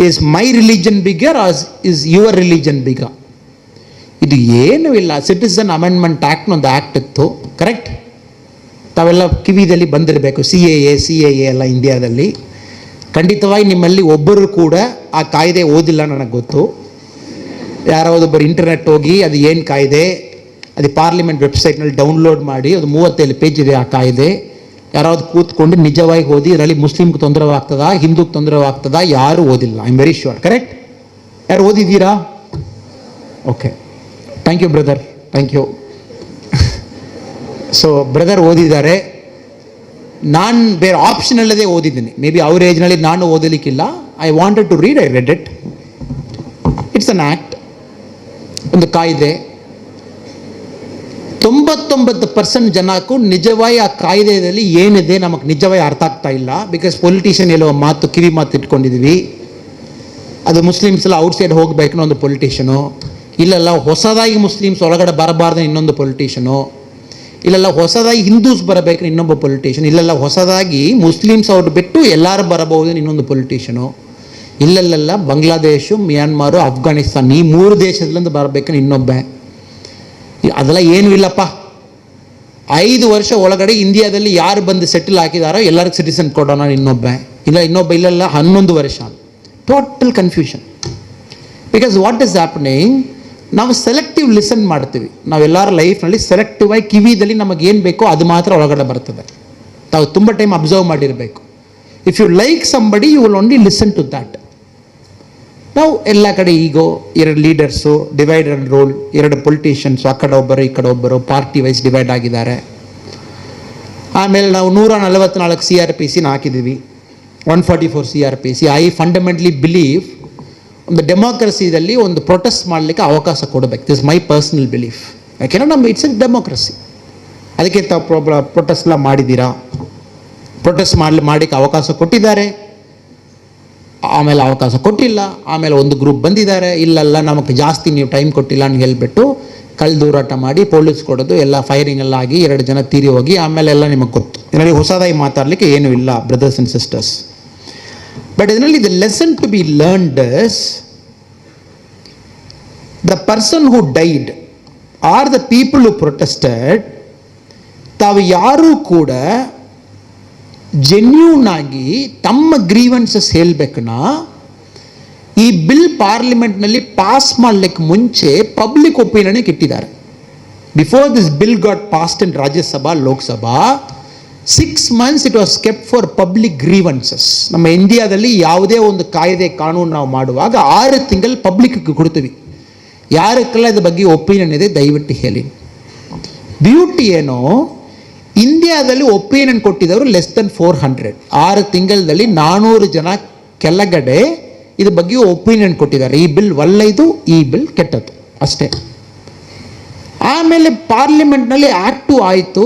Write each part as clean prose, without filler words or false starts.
Is my religion bigger or is your religion bigger? ಇದು ಏನೂ ಇಲ್ಲ. ಸಿಟಿಸನ್ ಅಮೆಂಡ್ಮೆಂಟ್ ಆ್ಯಕ್ಟ್ ಒಂದು ಆ್ಯಕ್ಟ್ ಇತ್ತು, ಕರೆಕ್ಟ್? ತಾವೆಲ್ಲ ಕಿವಿದಲ್ಲಿ ಬಂದಿರಬೇಕು. ಸಿ ಎ ಎಲ್ಲ ಇಂಡಿಯಾದಲ್ಲಿ. ಖಂಡಿತವಾಗಿ ನಿಮ್ಮಲ್ಲಿ ಒಬ್ಬರು ಕೂಡ ಆ ಕಾಯ್ದೆ ಓದಿಲ್ಲ ನನಗೆ ಗೊತ್ತು. ಯಾರಾದೊಬ್ಬರು ಇಂಟರ್ನೆಟ್ ಹೋಗಿ ಅದು ಏನು ಕಾಯ್ದೆ, ಅದು ಪಾರ್ಲಿಮೆಂಟ್ ವೆಬ್ಸೈಟ್ನಲ್ಲಿ ಡೌನ್ಲೋಡ್ ಮಾಡಿ, ಅದು 37 ಪೇಜ್ ಇದೆ ಆ ಕಾಯ್ದೆ. ಯಾರಾದ್ರು ಕೂತ್ಕೊಂಡು ನಿಜವಾಗಿ ಓದಿ ಇದರಲ್ಲಿ ಮುಸ್ಲಿಮ್ಗೆ ತೊಂದರೆ ಆಗ್ತದಾ, ಹಿಂದೂಗೆ ತೊಂದರೆ ಆಗ್ತದಾ, ಯಾರು ಓದಿಲ್ಲ. I am very sure, correct? ಯಾರು ಓದಿದ್ದೀರಾ? Okay, thank you brother, thank you. So brother ಓದಿದ್ದಾರೆ. ನಾನು ಬೇರೆ ಆಪ್ಷನ್ ಅಲ್ಲದೆ ಓದಿದ್ದೀನಿ. ಮೇ ಬಿ ಅವ್ರ ಏಜ್ನಲ್ಲಿ ನಾನು ಓದಲಿಕ್ಕಿಲ್ಲ. I wanted to read, I read it. It's an act, ಒಂದು ಕಾಯ್ದೆ. 99% ಜನಕ್ಕೂ ನಿಜವಾಗಿ ಆ ಕಾಯ್ದೆಯಲ್ಲಿ ಏನಿದೆ ನಮಗೆ ನಿಜವಾಗಿ ಅರ್ಥ ಆಗ್ತಾ ಇಲ್ಲ. ಬಿಕಾಸ್ ಪೊಲಿಟಿಷಿಯನ್ ಎಲ್ಲೋ ಮಾತು, ಕಿವಿ ಮಾತು ಇಟ್ಕೊಂಡಿದ್ದೀವಿ. ಅದು ಮುಸ್ಲಿಮ್ಸ್ ಎಲ್ಲ ಔಟ್ಸೈಡ್ ಹೋಗಬೇಕು ಒಂದು ಪೊಲಿಟಿಷನು, ಇಲ್ಲೆಲ್ಲ ಹೊಸದಾಗಿ ಮುಸ್ಲಿಮ್ಸ್ ಒಳಗಡೆ ಬರಬಾರ್ದು ಇನ್ನೊಂದು ಪೊಲಿಟಿಷನು, ಇಲ್ಲೆಲ್ಲ ಹೊಸದಾಗಿ ಹಿಂದೂಸ್ ಬರಬೇಕು ಇನ್ನೊಬ್ಬ ಪೊಲಿಟಿಷನ್, ಇಲ್ಲೆಲ್ಲ ಹೊಸದಾಗಿ ಮುಸ್ಲಿಮ್ಸ್ ಅವ್ರು ಬಿಟ್ಟು ಎಲ್ಲರೂ ಬರಬಹುದು ಇನ್ನೊಂದು ಪೊಲಿಟಿಷನು, ಇಲ್ಲೆಲ್ಲ ಬಾಂಗ್ಲಾದೇಶ, ಮ್ಯಾನ್ಮಾರು, ಅಫ್ಘಾನಿಸ್ತಾನ್ ಈ 3 ದೇಶದಿಂದ ಬರಬೇಕು ಇನ್ನೊಬ್ಬ. ಅದೆಲ್ಲ ಏನೂ ಇಲ್ಲಪ್ಪ. 5 ವರ್ಷ ಒಳಗಡೆ ಇಂಡಿಯಾದಲ್ಲಿ ಯಾರು ಬಂದು ಸೆಟಲ್ ಹಾಕಿದಾರೋ ಎಲ್ಲರಿಗೂ ಸಿಟಿಸನ್ ಕೊಡೋಣ ಇನ್ನೊಬ್ಬ, ಇಲ್ಲೆಲ್ಲ 11 ವರ್ಷ. Total confusion. Because what is happening, ನಾವು ಸೆಲೆಕ್ಟಿವ್ ಲಿಸನ್ ಮಾಡ್ತೀವಿ. ನಾವೆಲ್ಲರ ಲೈಫ್ನಲ್ಲಿ ಸೆಲೆಕ್ಟಿವ್ ಆಗಿ ಕಿವಿದಲ್ಲಿ ನಮಗೇನು ಬೇಕೋ ಅದು ಮಾತ್ರ ಒಳಗಡೆ ಬರ್ತದೆ. ತಾವು ತುಂಬ ಟೈಮ್ ಅಬ್ಸರ್ವ್ ಮಾಡಿರಬೇಕು. If you like somebody you will only listen to that. ನಾವು ಎಲ್ಲ ಕಡೆ ego 2 leaders, divide and rule, 2 politicians, ಆ ಕಡೆ ಒಬ್ಬರು ಈ ಕಡೆ ಒಬ್ಬರು, ಪಾರ್ಟಿ ವೈಸ್ ಡಿವೈಡ್ ಆಗಿದ್ದಾರೆ. ಆಮೇಲೆ ನಾವು 144 CRPC ಹಾಕಿದ್ದೀವಿ, 144 CRPC. ಐ ಫಂಡಮೆಂಟಲಿ ಬಿಲೀವ್ ಒಂದು ಡೆಮೋಕ್ರಸಿದಲ್ಲಿ ಒಂದು ಪ್ರೊಟೆಸ್ಟ್ ಮಾಡಲಿಕ್ಕೆ ಅವಕಾಶ ಕೊಡಬೇಕು. This my personal belief. ಯಾಕೆಂದರೆ ನಮ್ಮ ಇಟ್ಸ್ ಎ ಡೆಮೋಕ್ರಸಿ. ಅದಕ್ಕೆ ತಾವು ಪ್ರೊಟೆಸ್ಟ್ಲ ಮಾಡಿದ್ದೀರಾ, ಪ್ರೊಟೆಸ್ಟ್ ಮಾಡಲಿಕ್ಕೆ ಅವಕಾಶ ಕೊಟ್ಟಿದ್ದಾರೆ, ಆಮೇಲೆ ಅವಕಾಶ ಕೊಟ್ಟಿಲ್ಲ, ಆಮೇಲೆ ಒಂದು ಗ್ರೂಪ್ ಬಂದಿದ್ದಾರೆ, ಇಲ್ಲೆಲ್ಲ ನಮಗೆ ಜಾಸ್ತಿ ನೀವು ಟೈಮ್ ಕೊಟ್ಟಿಲ್ಲ ಅಂತ ಹೇಳ್ಬಿಟ್ಟು ಕಳ್ದೂರಾಟ ಮಾಡಿ ಪೊಲೀಸ್ ಕೊಡೋದು, ಎಲ್ಲ ಫೈರಿಂಗ್ ಎಲ್ಲ ಆಗಿ 2 ಜನ ತೀರಿ ಹೋಗಿ, ಆಮೇಲೆ ಎಲ್ಲ ನಿಮಗೆ ಗೊತ್ತು. ಇದರಲ್ಲಿ ಹೊಸದಾಗಿ ಮಾತಾಡಲಿಕ್ಕೆ ಏನೂ ಇಲ್ಲ ಬ್ರದರ್ಸ್ ಆ್ಯಂಡ್ ಸಿಸ್ಟರ್ಸ್. ಬಟ್ ಇದರಲ್ಲಿ the lesson to be learned is the person who died or the people who protested, ತಾವು ಯಾರೂ ಕೂಡ ಜೆನ್ಯೂನ್ ಆಗಿ ತಮ್ಮ ಗ್ರೀವೆನ್ಸಸ್ ಹೇಳಬೇಕನ್ನ ಈ ಬಿಲ್ ಪಾರ್ಲಿಮೆಂಟ್ನಲ್ಲಿ ಪಾಸ್ ಮಾಡಲಿಕ್ಕೆ ಮುಂಚೆ ಪಬ್ಲಿಕ್ ಒಪಿನಿಯನ್ಗೆ ಇಟ್ಟಿದ್ದಾರೆ. Before this bill got passed in Rajya Sabha, Lok Sabha, 6 months it was kept for public grievances. ನಮ್ಮ ಇಂಡಿಯಾದಲ್ಲಿ ಯಾವುದೇ ಒಂದು ಕಾಯ್ದೆ ಕಾನೂನು ನಾವು ಮಾಡುವಾಗ 6 ತಿಂಗಳು ಪಬ್ಲಿಕ್ಗೆ ಕೊಡ್ತೀವಿ. ಯಾರಕ್ಕೆಲ್ಲ ಇದ್ರ ಬಗ್ಗೆ ಒಪಿನಿಯನ್ ಇದೆ ದಯವಿಟ್ಟು ಹೇಳಿ. ಬ್ಯೂಟಿ ಏನೋ, ಇಂಡಿಯಾದಲ್ಲಿ ಒಪಿನಿಯನ್ ಕೊಟ್ಟಿದ್ದವರು ಲೆಸ್ ದೆನ್ 400. 6 ತಿಂಗಳಲ್ಲಿ 400 ಜನ ಕೆಳಗಡೆ ಇದ್ರ ಬಗ್ಗೆ ಒಪಿನಿಯನ್ ಕೊಟ್ಟಿದ್ದಾರೆ. ಈ ಬಿಲ್ ಒಳ್ಳೆಯದು, ಈ ಬಿಲ್ ಕೆಟ್ಟದ್ದು, ಅಷ್ಟೇ. ಆಮೇಲೆ ಪಾರ್ಲಿಮೆಂಟ್ನಲ್ಲಿ ಆ್ಯಕ್ಟು ಆಯಿತು.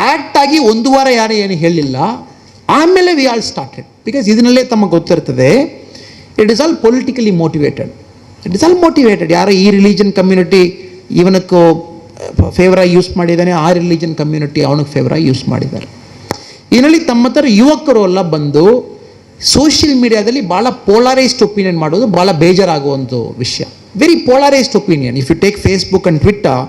ಆ್ಯಕ್ಟ್ ಆಗಿ 1 ವಾರ ಯಾರು ಏನು ಹೇಳಿಲ್ಲ. ಆಮೇಲೆ ವಿ ಆಲ್ ಸ್ಟಾರ್ಟೆಡ್. ಬಿಕಾಸ್ ಇದನ್ನಲ್ಲೇ ತಮಗೆ ಗೊತ್ತಿರ್ತದೆ, it is all politically motivated. It is all motivated. ಯಾರೋ ಈ ರಿಲಿಜನ್ ಕಮ್ಯುನಿಟಿ ಇವನಕ್ಕೂ ಫೇವರಾಗಿ ಯೂಸ್ ಮಾಡಿದ್ದಾನೆ, ಆ ರಿಲಿಜನ್ ಕಮ್ಯುನಿಟಿ ಅವನಿಗೆ ಫೇವರಾಗಿ ಯೂಸ್ ಮಾಡಿದ್ದಾರೆ. ಇದರಲ್ಲಿ ತಮ್ಮ ಥರ ಯುವಕರು ಎಲ್ಲ ಬಂದು ಸೋಷಿಯಲ್ ಮೀಡಿಯಾದಲ್ಲಿ ಭಾಳ ಪೋಲಾರೈಸ್ಡ್ ಒಪಿನಿಯನ್ ಮಾಡೋದು ಭಾಳ ಬೇಜಾರಾಗುವಂಥ ವಿಷಯ. Very polarised opinion. If you take Facebook and Twitter,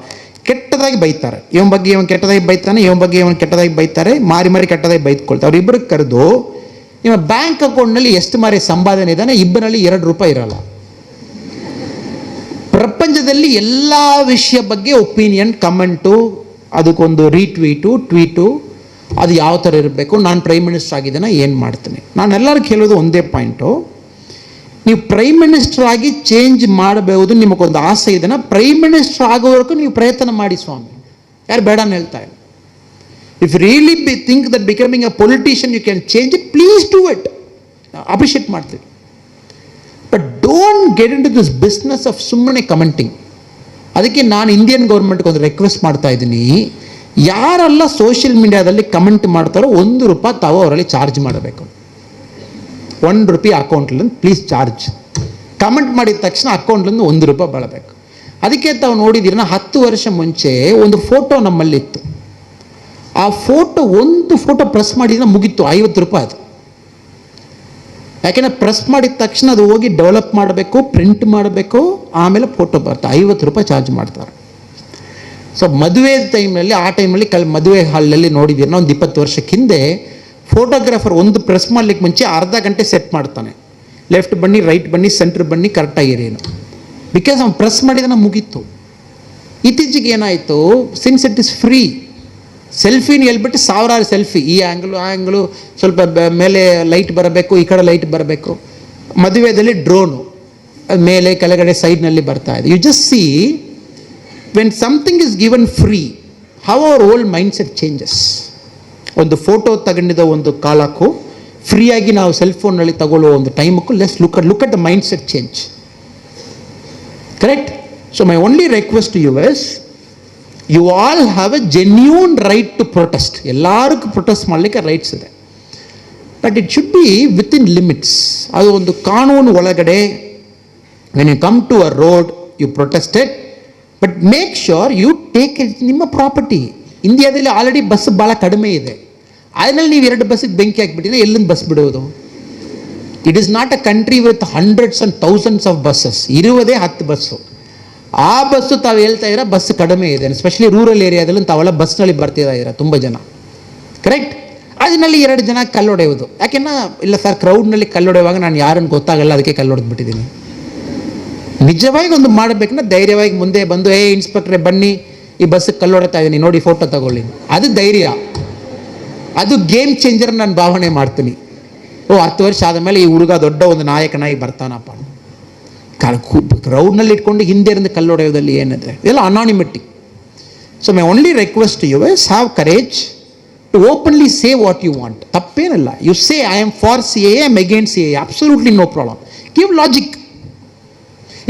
ಕೆಟ್ಟದಾಗಿ ಬೈತಾರೆ. ಇವನ ಬಗ್ಗೆ ಇವನು ಕೆಟ್ಟದಾಗಿ ಬೈತಾನೆ, ಇವನ ಬಗ್ಗೆ ಇವನು ಕೆಟ್ಟದಾಗಿ ಬೈತಾರೆ, ಮಾರಿ ಕೆಟ್ಟದಾಗಿ ಬೈದ್ಕೊಳ್ತಾರೆ. ಅವ್ರಿಬ್ಬರಿಗೆ ಕರೆದು ನಿಮ್ಮ ಬ್ಯಾಂಕ್ ಅಕೌಂಟ್ನಲ್ಲಿ ಎಷ್ಟು ಮಾರಿ ಸಂಪಾದನೆ ಇದ್ದಾನೆ, ಇಬ್ಬರಲ್ಲಿ ₹2 ಇರಲ್ಲ. ಪ್ರಪಂಚದಲ್ಲಿ ಎಲ್ಲ ವಿಷಯ ಬಗ್ಗೆ ಒಪಿನಿಯನ್, ಕಮೆಂಟು, ಅದಕ್ಕೊಂದು ಟ್ವೀಟು, ಅದು ಯಾವ ಥರ ಇರಬೇಕು. ನಾನು ಪ್ರೈಮ್ ಮಿನಿಸ್ಟರ್ ಆಗಿದ್ದೇನೆ, ಏನು ಮಾಡ್ತೇನೆ. ನಾನು ಎಲ್ಲರಿಗೂ ಕೇಳೋದು ಒಂದೇ ಪಾಯಿಂಟು, ನೀವು ಪ್ರೈಮ್ ಮಿನಿಸ್ಟರ್ ಆಗಿ ಚೇಂಜ್ ಮಾಡಬಹುದು, ನಿಮಗೊಂದು ಆಸೆ ಇದೆನಾ, ಪ್ರೈಮ್ ಮಿನಿಸ್ಟರ್ ಆಗೋವರೆಗೂ ನೀವು ಪ್ರಯತ್ನ ಮಾಡಿ ಸ್ವಾಮಿ, ಯಾರು ಬೇಡ ಅಂತ ಹೇಳ್ತಾ ಇಲ್ಲ. If really think that becoming a politician you can change it, please do it. Appreciate ಮಾಡ್ತೀವಿ. But don't get into this business of ಸುಮ್ಮನೆ ಕಮೆಂಟಿಂಗ್. ಅದಕ್ಕೆ ನಾನು ಇಂಡಿಯನ್ ಗೌರ್ಮೆಂಟ್ಗೆ ಒಂದು ರಿಕ್ವೆಸ್ಟ್ ಮಾಡ್ತಾ ಇದ್ದೀನಿ, ಯಾರೆಲ್ಲ ಸೋಷಿಯಲ್ ಮೀಡಿಯಾದಲ್ಲಿ ಕಮೆಂಟ್ ಮಾಡ್ತಾರೋ ₹1 ತಾವು ಅವರಲ್ಲಿ ಚಾರ್ಜ್ ಮಾಡಬೇಕು. ₹1 ಅಕೌಂಟ್ಲಿಂದ ಪ್ಲೀಸ್ ಚಾರ್ಜ್. ಕಮೆಂಟ್ ಮಾಡಿದ ತಕ್ಷಣ ಅಕೌಂಟ್ಲಿಂದ ₹1 ಬಳಬೇಕು. ಅದಕ್ಕೆ ತಾವು ನೋಡಿದ್ದೀರ, 10 ವರ್ಷ ಮುಂಚೆ ಒಂದು ಫೋಟೋ ನಮ್ಮಲ್ಲಿತ್ತು. ಆ ಫೋಟೋ, ಒಂದು ಫೋಟೋ ಪ್ರೆಸ್ ಮಾಡಿದ್ರೆ ಮುಗೀತು, ₹50 ಅದು. ಯಾಕೆಂದರೆ ಪ್ರೆಸ್ ಮಾಡಿದ ತಕ್ಷಣ ಅದು ಹೋಗಿ ಡೆವಲಪ್ ಮಾಡಬೇಕು, ಪ್ರಿಂಟ್ ಮಾಡಬೇಕು, ಆಮೇಲೆ ಫೋಟೋ ಬರುತ್ತೆ. 50 ರೂಪಾಯಿ ಚಾರ್ಜ್ ಮಾಡ್ತಾರೆ. ಸೊ ಮದುವೆ ಟೈಮ್ನಲ್ಲಿ, ಆ ಟೈಮಲ್ಲಿ ಮದುವೆ ಹಾಲ್ನಲ್ಲಿ ನೋಡಿದ್ದೀರಿ, ಒಂದು 20 ವರ್ಷಕ್ಕೆ ಹಿಂದೆ ಫೋಟೋಗ್ರಾಫರ್ ಒಂದು ಪ್ರೆಸ್ ಮಾಡಲಿಕ್ಕೆ ಮುಂಚೆ ಅರ್ಧ ಗಂಟೆ ಸೆಟ್ ಮಾಡ್ತಾನೆ. ಲೆಫ್ಟ್ ಬನ್ನಿ, ರೈಟ್ ಬನ್ನಿ, ಸೆಂಟ್ರ್ ಬನ್ನಿ, ಕರೆಕ್ಟಾಗಿರೇನು. ಬಿಕಾಸ್ ಅವ್ನು ಪ್ರೆಸ್ ಮಾಡಿದನ ಮುಗೀತು. ಇತ್ತೀಚೆಗೆ ಏನಾಯಿತು, ಸಿನ್ಸ್ ಇಟ್ ಇಸ್ ಫ್ರೀ, ಸೆಲ್ಫಿನ ಹೇಳ್ಬಿಟ್ಟು 1000 ಸೆಲ್ಫಿ, ಈ ಆ್ಯಂಗ್ಲು ಆ ಆ್ಯಂಗ್ಲು, ಸ್ವಲ್ಪ ಮೇಲೆ ಲೈಟ್ ಬರಬೇಕು, ಈ ಕಡೆ ಲೈಟ್ ಬರಬೇಕು. ಮದುವೆಯಲ್ಲಿ ಡ್ರೋನು ಮೇಲೆ ಕೆಳಗಡೆ ಸೈಡ್ನಲ್ಲಿ ಬರ್ತಾ ಇದೆ. You just see when something is given free, how our old mindset changes. ಒಂದು ಫೋಟೋ ತಗೊಂಡಿದ್ದ ಒಂದು ಕಾಲಕ್ಕೂ ಫ್ರೀಯಾಗಿ ನಾವು ಸೆಲ್ ಫೋನ್ನಲ್ಲಿ ತಗೊಳ್ಳೋ ಒಂದು ಟೈಮಕ್ಕೂ less look at the mindset change. Correct? So my only request to you is, you all have a genuine right to protest. ಎಲ್ಲರಿಗೂ ಪ್ರೊಟೆಸ್ಟ್ ಮಾಡಲಿಕ್ಕೆ ರೈಟ್ಸ್ ಇದೆ, but it should be within limits. ಅದು ಒಂದು ಕಾನೂನು ಒಳಗಡೆ. When you come to a road, you protested, but make sure you take it ನಿಮ್ಮ property. ಇಂಡಿಯಾದಲ್ಲಿ already bus ಭಾಳ ಕಡಿಮೆ ಇದೆ, ಅದರಲ್ಲಿ ನೀವು 2 ಬಸ್ಸಿಗೆ ಬೆಂಕಿ ಹಾಕಿಬಿಟ್ಟಿದ್ರೆ ಎಲ್ಲಿಂದ ಬಸ್ ಬಿಡೋದು? It is not a country with hundreds and thousands of buses. ಇರುವುದೇ 10 ಬಸ್ಸು. ಆ ಬಸ್ಸು ತಾವು ಹೇಳ್ತಾ ಇದ್ದೀರಾ ಬಸ್ ಕಡಿಮೆ ಇದೆ, ಎಸ್ಪೆಷಲಿ ರೂರಲ್ ಏರಿಯಾದಲ್ಲಿ ತಾವೆಲ್ಲ ಬಸ್ನಲ್ಲಿ ಬರ್ತಿದ್ದೀರಾ ತುಂಬ ಜನ. ಕರೆಕ್ಟ್? ಅದರಲ್ಲಿ 2 ಜನ ಕಲ್ಲೊಡೆಯೋದು. ಯಾಕೆನ್ನ ಇಲ್ಲ ಸರ್, ಕ್ರೌಡ್ನಲ್ಲಿ ಕಲ್ಲೊಡೆಯುವಾಗ ನಾನು ಯಾರನ್ನು ಗೊತ್ತಾಗಲ್ಲ, ಅದಕ್ಕೆ ಕಲ್ಲೊಡೆದ್ಬಿಟ್ಟಿದ್ದೀನಿ. ನಿಜವಾಗಿ ಒಂದು ಮಾಡಬೇಕನ್ನ ಧೈರ್ಯವಾಗಿ ಮುಂದೆ ಬಂದು, ಇನ್ಸ್ಪೆಕ್ಟ್ರೆ ಬನ್ನಿ, ಈ ಬಸ್ಸಿಗೆ ಕಲ್ಲೊಡೆತಾ ಇದ್ದೀನಿ ನೋಡಿ, ಫೋಟೋ ತಗೊಳ್ಳಿ, ಅದು ಧೈರ್ಯ, ಅದು ಗೇಮ್ ಚೇಂಜರ್ ನಾನು ಭಾವನೆ ಮಾಡ್ತೀನಿ. 10 ವರ್ಷ ಆದಮೇಲೆ ಈ ಹುಡುಗ ದೊಡ್ಡ ಒಂದು ನಾಯಕನಾಗಿ ಬರ್ತಾನಪ್ಪ. ಕ್ರೌಡ್ನಲ್ಲಿ ಇಟ್ಕೊಂಡು ಹಿಂದೆ ಇருந்து ಕಲ್ಲೊಡೆಯೋದಲ್ಲಿ ಏನಿದೆ, ಇದೆಲ್ಲ anonymity. So my only request you is have courage to openly say what you want. ತಪ್ಪೇನಲ್ಲ. You say I am for CAA, I am against CAA, absolutely no problem. Give logic.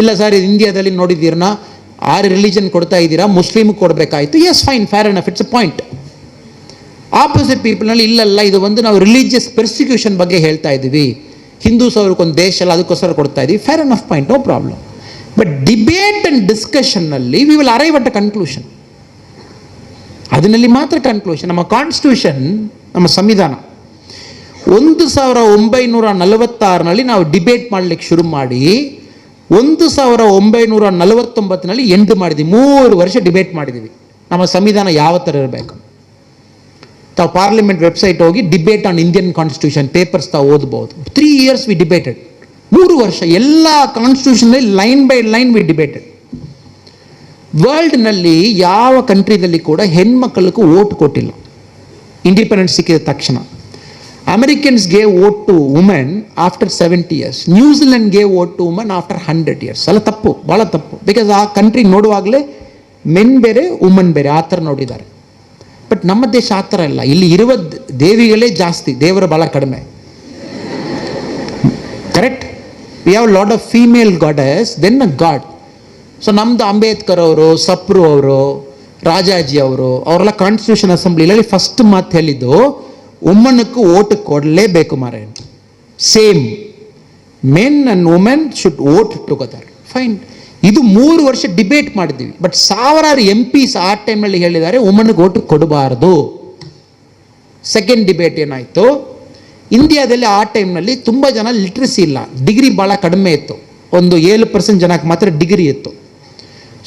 ಇಲ್ಲ ಸರ್, ಇದು ಇಂಡಿಯಾದಲ್ಲಿ ನೋಡಿದ್ದೀರನ್ನ 6 religion ಕೊಡ್ತಾ ಇದ್ದೀರಾ, ಮುಸ್ಲಿಮ್ಗೆ ಕೊಡಬೇಕಾಯ್ತು. Yes, fine, fair enough, it's a point. Opposite ಪೀಪಲ್ನಲ್ಲಿ ಇಲ್ಲಲ್ಲ, ಇದು ಒಂದು ನಾವು ರಿಲಿಜಿಯಸ್ ಪರ್ಸಿಕ್ಯೂಷನ್ ಬಗ್ಗೆ ಹೇಳ್ತಾ ಇದ್ದೀವಿ, ಹಿಂದೂಸ್ ಅವ್ರಿಗೊಂದು ದೇಶ ಅಲ್ಲ, ಅದಕ್ಕೋಸ್ಕರ ಕೊಡ್ತಾ ಇದ್ದೀವಿ. Fair enough point, no problem. But debate and ಡಿಸ್ಕಷನ್ನಲ್ಲಿ we will arrive at a conclusion. ಅದರಲ್ಲಿ ಮಾತ್ರ ಕನ್ಕ್ಲೂಷನ್. ನಮ್ಮ ಕಾನ್ಸ್ಟಿಟ್ಯೂಷನ್, ನಮ್ಮ ಸಂವಿಧಾನ 1946ರಲ್ಲಿ ನಾವು ಡಿಬೇಟ್ ಮಾಡಲಿಕ್ಕೆ ಶುರು ಮಾಡಿ 1949ರಲ್ಲಿ ಎಂಡ್ ಮಾಡಿದ್ವಿ. 3 ವರ್ಷ ಡಿಬೇಟ್ ಮಾಡಿದ್ದೀವಿ ನಮ್ಮ ಸಂವಿಧಾನ ಯಾವ ಥರ ಇರಬೇಕು. ತಾವು ಪಾರ್ಲಿಮೆಂಟ್ ವೆಬ್ಸೈಟ್ ಹೋಗಿ debate on Indian constitution papers ತಾವು ಓದ್ಬೋದು. 3 years ವಿ ಡಿಬೇಟೆಡ್. 3 ವರ್ಷ ಎಲ್ಲ ಕಾನ್ಸ್ಟಿಟ್ಯೂಷನಲ್ಲಿ line by line we debated. ವರ್ಲ್ಡ್ನಲ್ಲಿ ಯಾವ ಕಂಟ್ರಿದಲ್ಲಿ ಕೂಡ ಹೆಣ್ಮಕ್ಕಳಿಗೂ ವೋಟ್ ಕೊಟ್ಟಿಲ್ಲ ಇಂಡಿಪೆಂಡೆನ್ಸ್ ಸಿಕ್ಕಿದ ತಕ್ಷಣ. Americans gave vote to women after 70 years. New Zealand gave vote to women after 100 years. ಅಲ್ಲ, ತಪ್ಪು, ಭಾಳ ತಪ್ಪು. ಬಿಕಾಸ್ ಆ ಕಂಟ್ರಿ ನೋಡುವಾಗಲೇ ಮೆನ್ ಬೇರೆ, ವುಮೆನ್ ಬೇರೆ, ಆ ಥರ ನೋಡಿದ್ದಾರೆ. ಬಟ್ ನಮ್ಮ ದೇಶ ಆ ಥರ ಇಲ್ಲ. ಇಲ್ಲಿ ಇರುವ ದೇವಿಗಳೇ ಜಾಸ್ತಿ, ದೇವರು ಭಾಳ ಕಡಿಮೆ. Correct? We have lot of female goddess then a god. So ನಮ್ಮದು ಅಂಬೇಡ್ಕರ್ ಅವರು, ಸಪ್ರು ಅವರು, ರಾಜಾಜಿ ಅವರು, ಅವರೆಲ್ಲ ಕಾನ್ಸ್ಟಿಟ್ಯೂಷನ್ ಅಸೆಂಬ್ಲಿಯಲ್ಲಿ ಫಸ್ಟ್ ಮಾತು ಹೇಳಿದ್ದು, ವುಮನ್ಗೂ ಓಟ್ ಕೊಡಲೇಬೇಕು ಮಾರೆ. Same men and women should vote together. Fine. ಇದು 3 ವರ್ಷ ಡಿಬೇಟ್ ಮಾಡಿದ್ದೀವಿ. ಬಟ್ 1000 MPs ಆ ಟೈಮಲ್ಲಿ ಹೇಳಿದ್ದಾರೆ ವುಮನ್ಗೆ ಓಟ್ ಕೊಡಬಾರ್ದು. ಸೆಕೆಂಡ್ ಡಿಬೇಟ್ ಏನಾಯಿತು, ಇಂಡಿಯಾದಲ್ಲಿ ಆ ಟೈಮ್ನಲ್ಲಿ ತುಂಬ ಜನ ಲಿಟ್ರಸಿ ಇಲ್ಲ, ಡಿಗ್ರಿ ಭಾಳ ಕಡಿಮೆ ಇತ್ತು. ಒಂದು 7% ಜನಕ್ಕೆ ಮಾತ್ರ ಡಿಗ್ರಿ ಇತ್ತು.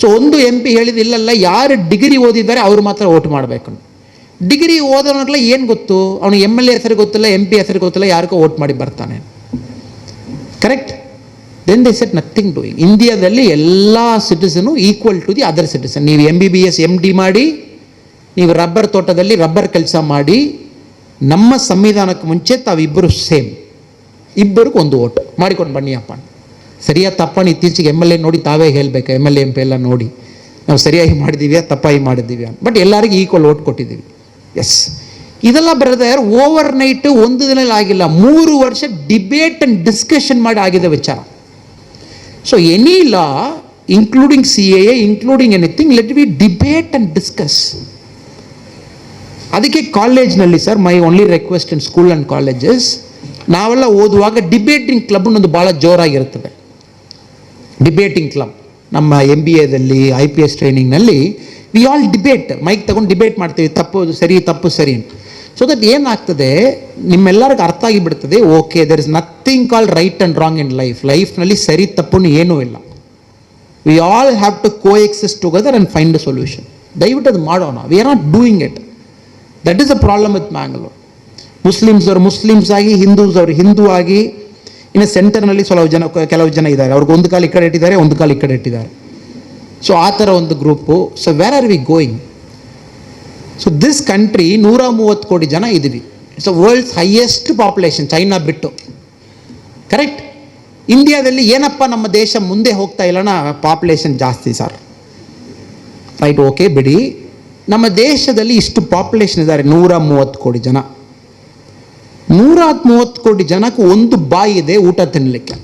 ಸೊ ಒಂದು MP ಹೇಳಿದ, ಇಲ್ಲಲ್ಲ, ಯಾರು ಡಿಗ್ರಿ ಓದಿದ್ದಾರೆ ಅವ್ರು ಮಾತ್ರ ವೋಟ್ ಮಾಡಬೇಕು. ಡಿಗ್ರಿ ಓದೋನಾಗಲ್ಲ ಏನು ಗೊತ್ತು, ಅವನು MLA ಹೆಸರು ಗೊತ್ತಿಲ್ಲ, MP ಹೆಸರು ಗೊತ್ತಿಲ್ಲ, ಯಾರಿಗೋ ವೋಟ್ ಮಾಡಿ ಬರ್ತಾನೆ. Correct? Then they sit nothing doing. ಇಂಡಿಯಾದಲ್ಲಿ ಎಲ್ಲ citizen equal to the other citizen. ನೀವು MBBS MD ಮಾಡಿ, ನೀವು ರಬ್ಬರ್ ತೋಟದಲ್ಲಿ ರಬ್ಬರ್ ಕೆಲಸ ಮಾಡಿ, ನಮ್ಮ ಸಂವಿಧಾನಕ್ಕೆ ಮುಂಚೆ ತಾವಿಬ್ಬರು ಸೇಮ್, ಇಬ್ಬರಿಗೂ ಒಂದು ವೋಟ್ ಮಾಡಿಕೊಂಡು ಬನ್ನಿ ಅಪ್ಪ. ಸರಿಯಾಗಿ ತಪ್ಪನ್ನು ಇತ್ತೀಚೆಗೆ MLA ನೋಡಿ ತಾವೇ ಹೇಳಬೇಕು, MLA MP ಎಲ್ಲ ನೋಡಿ ನಾವು ಸರಿಯಾಗಿ ಮಾಡಿದ್ದೀವಿ, ತಪ್ಪಾಗಿ ಮಾಡಿದ್ದೀವಿ. ಬಟ್ ಎಲ್ಲರಿಗೂ ಈಕ್ವಲ್ ವೋಟ್ ಕೊಟ್ಟಿದ್ದೀವಿ. ಎಸ್, ಇದೆಲ್ಲ ಬ್ರದರ್ ಓವರ್ ನೈಟ್ ಒಂದು ದಿನಲ್ಲಿ ಆಗಿಲ್ಲ, 3 ವರ್ಷ ಡಿಬೇಟ್ ಆ್ಯಂಡ್ ಡಿಸ್ಕಷನ್ ಮಾಡಿ ಆಗಿದೆ ವಿಚಾರ. So any law, including CAA, including anything, let we debate and discuss. ಅದಕ್ಕೆ ಕಾಲೇಜ್ನಲ್ಲಿ sir, my only request in school and colleges, ನಾವೆಲ್ಲ ಓದುವಾಗ ಡಿಬೇಟಿಂಗ್ ಕ್ಲಬ್ ಒಂದು ಭಾಳ ಜೋರಾಗಿರ್ತದೆ. ಡಿಬೇಟಿಂಗ್ ಕ್ಲಬ್ ನಮ್ಮ MBAದಲ್ಲಿ IPS ಟ್ರೈನಿಂಗ್ನಲ್ಲಿ ವಿ ಆಲ್ ಡಿಬೇಟ್, ಮೈಕ್ ತಗೊಂಡು ಡಿಬೇಟ್ ಮಾಡ್ತೀವಿ, ತಪ್ಪು ಸರಿ, ತಪ್ಪು ಸರಿ. ಸೊ ದಟ್ ಏನಾಗ್ತದೆ, ನಿಮ್ಮೆಲ್ಲರಿಗೂ ಅರ್ಥ ಆಗಿಬಿಡ್ತದೆ, okay there is nothing call right and wrong in ಲೈಫ್ನಲ್ಲಿ ಸರಿ ತಪ್ಪು ಏನೂ ಇಲ್ಲ. We all have to coexist together and find a solution. ದಯವಿಟ್ಟು ಅದು ಮಾಡೋಣ. We are not doing it. That is a problem with Mangalore. Muslims ಆಗಿ, ಹಿಂದೂಸ್ ಹಿಂದೂ ಆಗಿ, ಇನ್ನು ಸೆಂಟರ್ನಲ್ಲಿ ಕೆಲವು ಜನ ಇದ್ದಾರೆ, ಅವ್ರಿಗೆ ಒಂದು ಕಾಲು ಈ ಕಡೆ ಇಟ್ಟಿದ್ದಾರೆ, ಒಂದು ಕಾಲು ಈ ಕಡೆ ಇಟ್ಟಿದ್ದಾರೆ. ಸೊ ಆ ಥರ ಒಂದು group. So where are we going? So this country 130 ಕೋಟಿ ಜನ ಇದ್ದೀವಿ. It's a world's highest population, China ಬಿಟ್ಟು. ಕರೆಕ್ಟ್? ಇಂಡಿಯಾದಲ್ಲಿ ಏನಪ್ಪ ನಮ್ಮ ದೇಶ ಮುಂದೆ ಹೋಗ್ತಾ ಇಲ್ಲಣ್ಣ, ಪಾಪ್ಯುಲೇಷನ್ ಜಾಸ್ತಿ ಸರ್. ರೈಟ್, ಓಕೆ ಬಿಡಿ. ನಮ್ಮ ದೇಶದಲ್ಲಿ ಇಷ್ಟು ಪಾಪ್ಯುಲೇಷನ್ ಇದ್ದಾರೆ, 130 ಕೋಟಿ ಜನ. 130 ಕೋಟಿ ಜನಕ್ಕೆ ಒಂದು ಬಾಯಿ ಇದೆ ಊಟ ತಿನ್ನಲಿಕ್ಕೆ,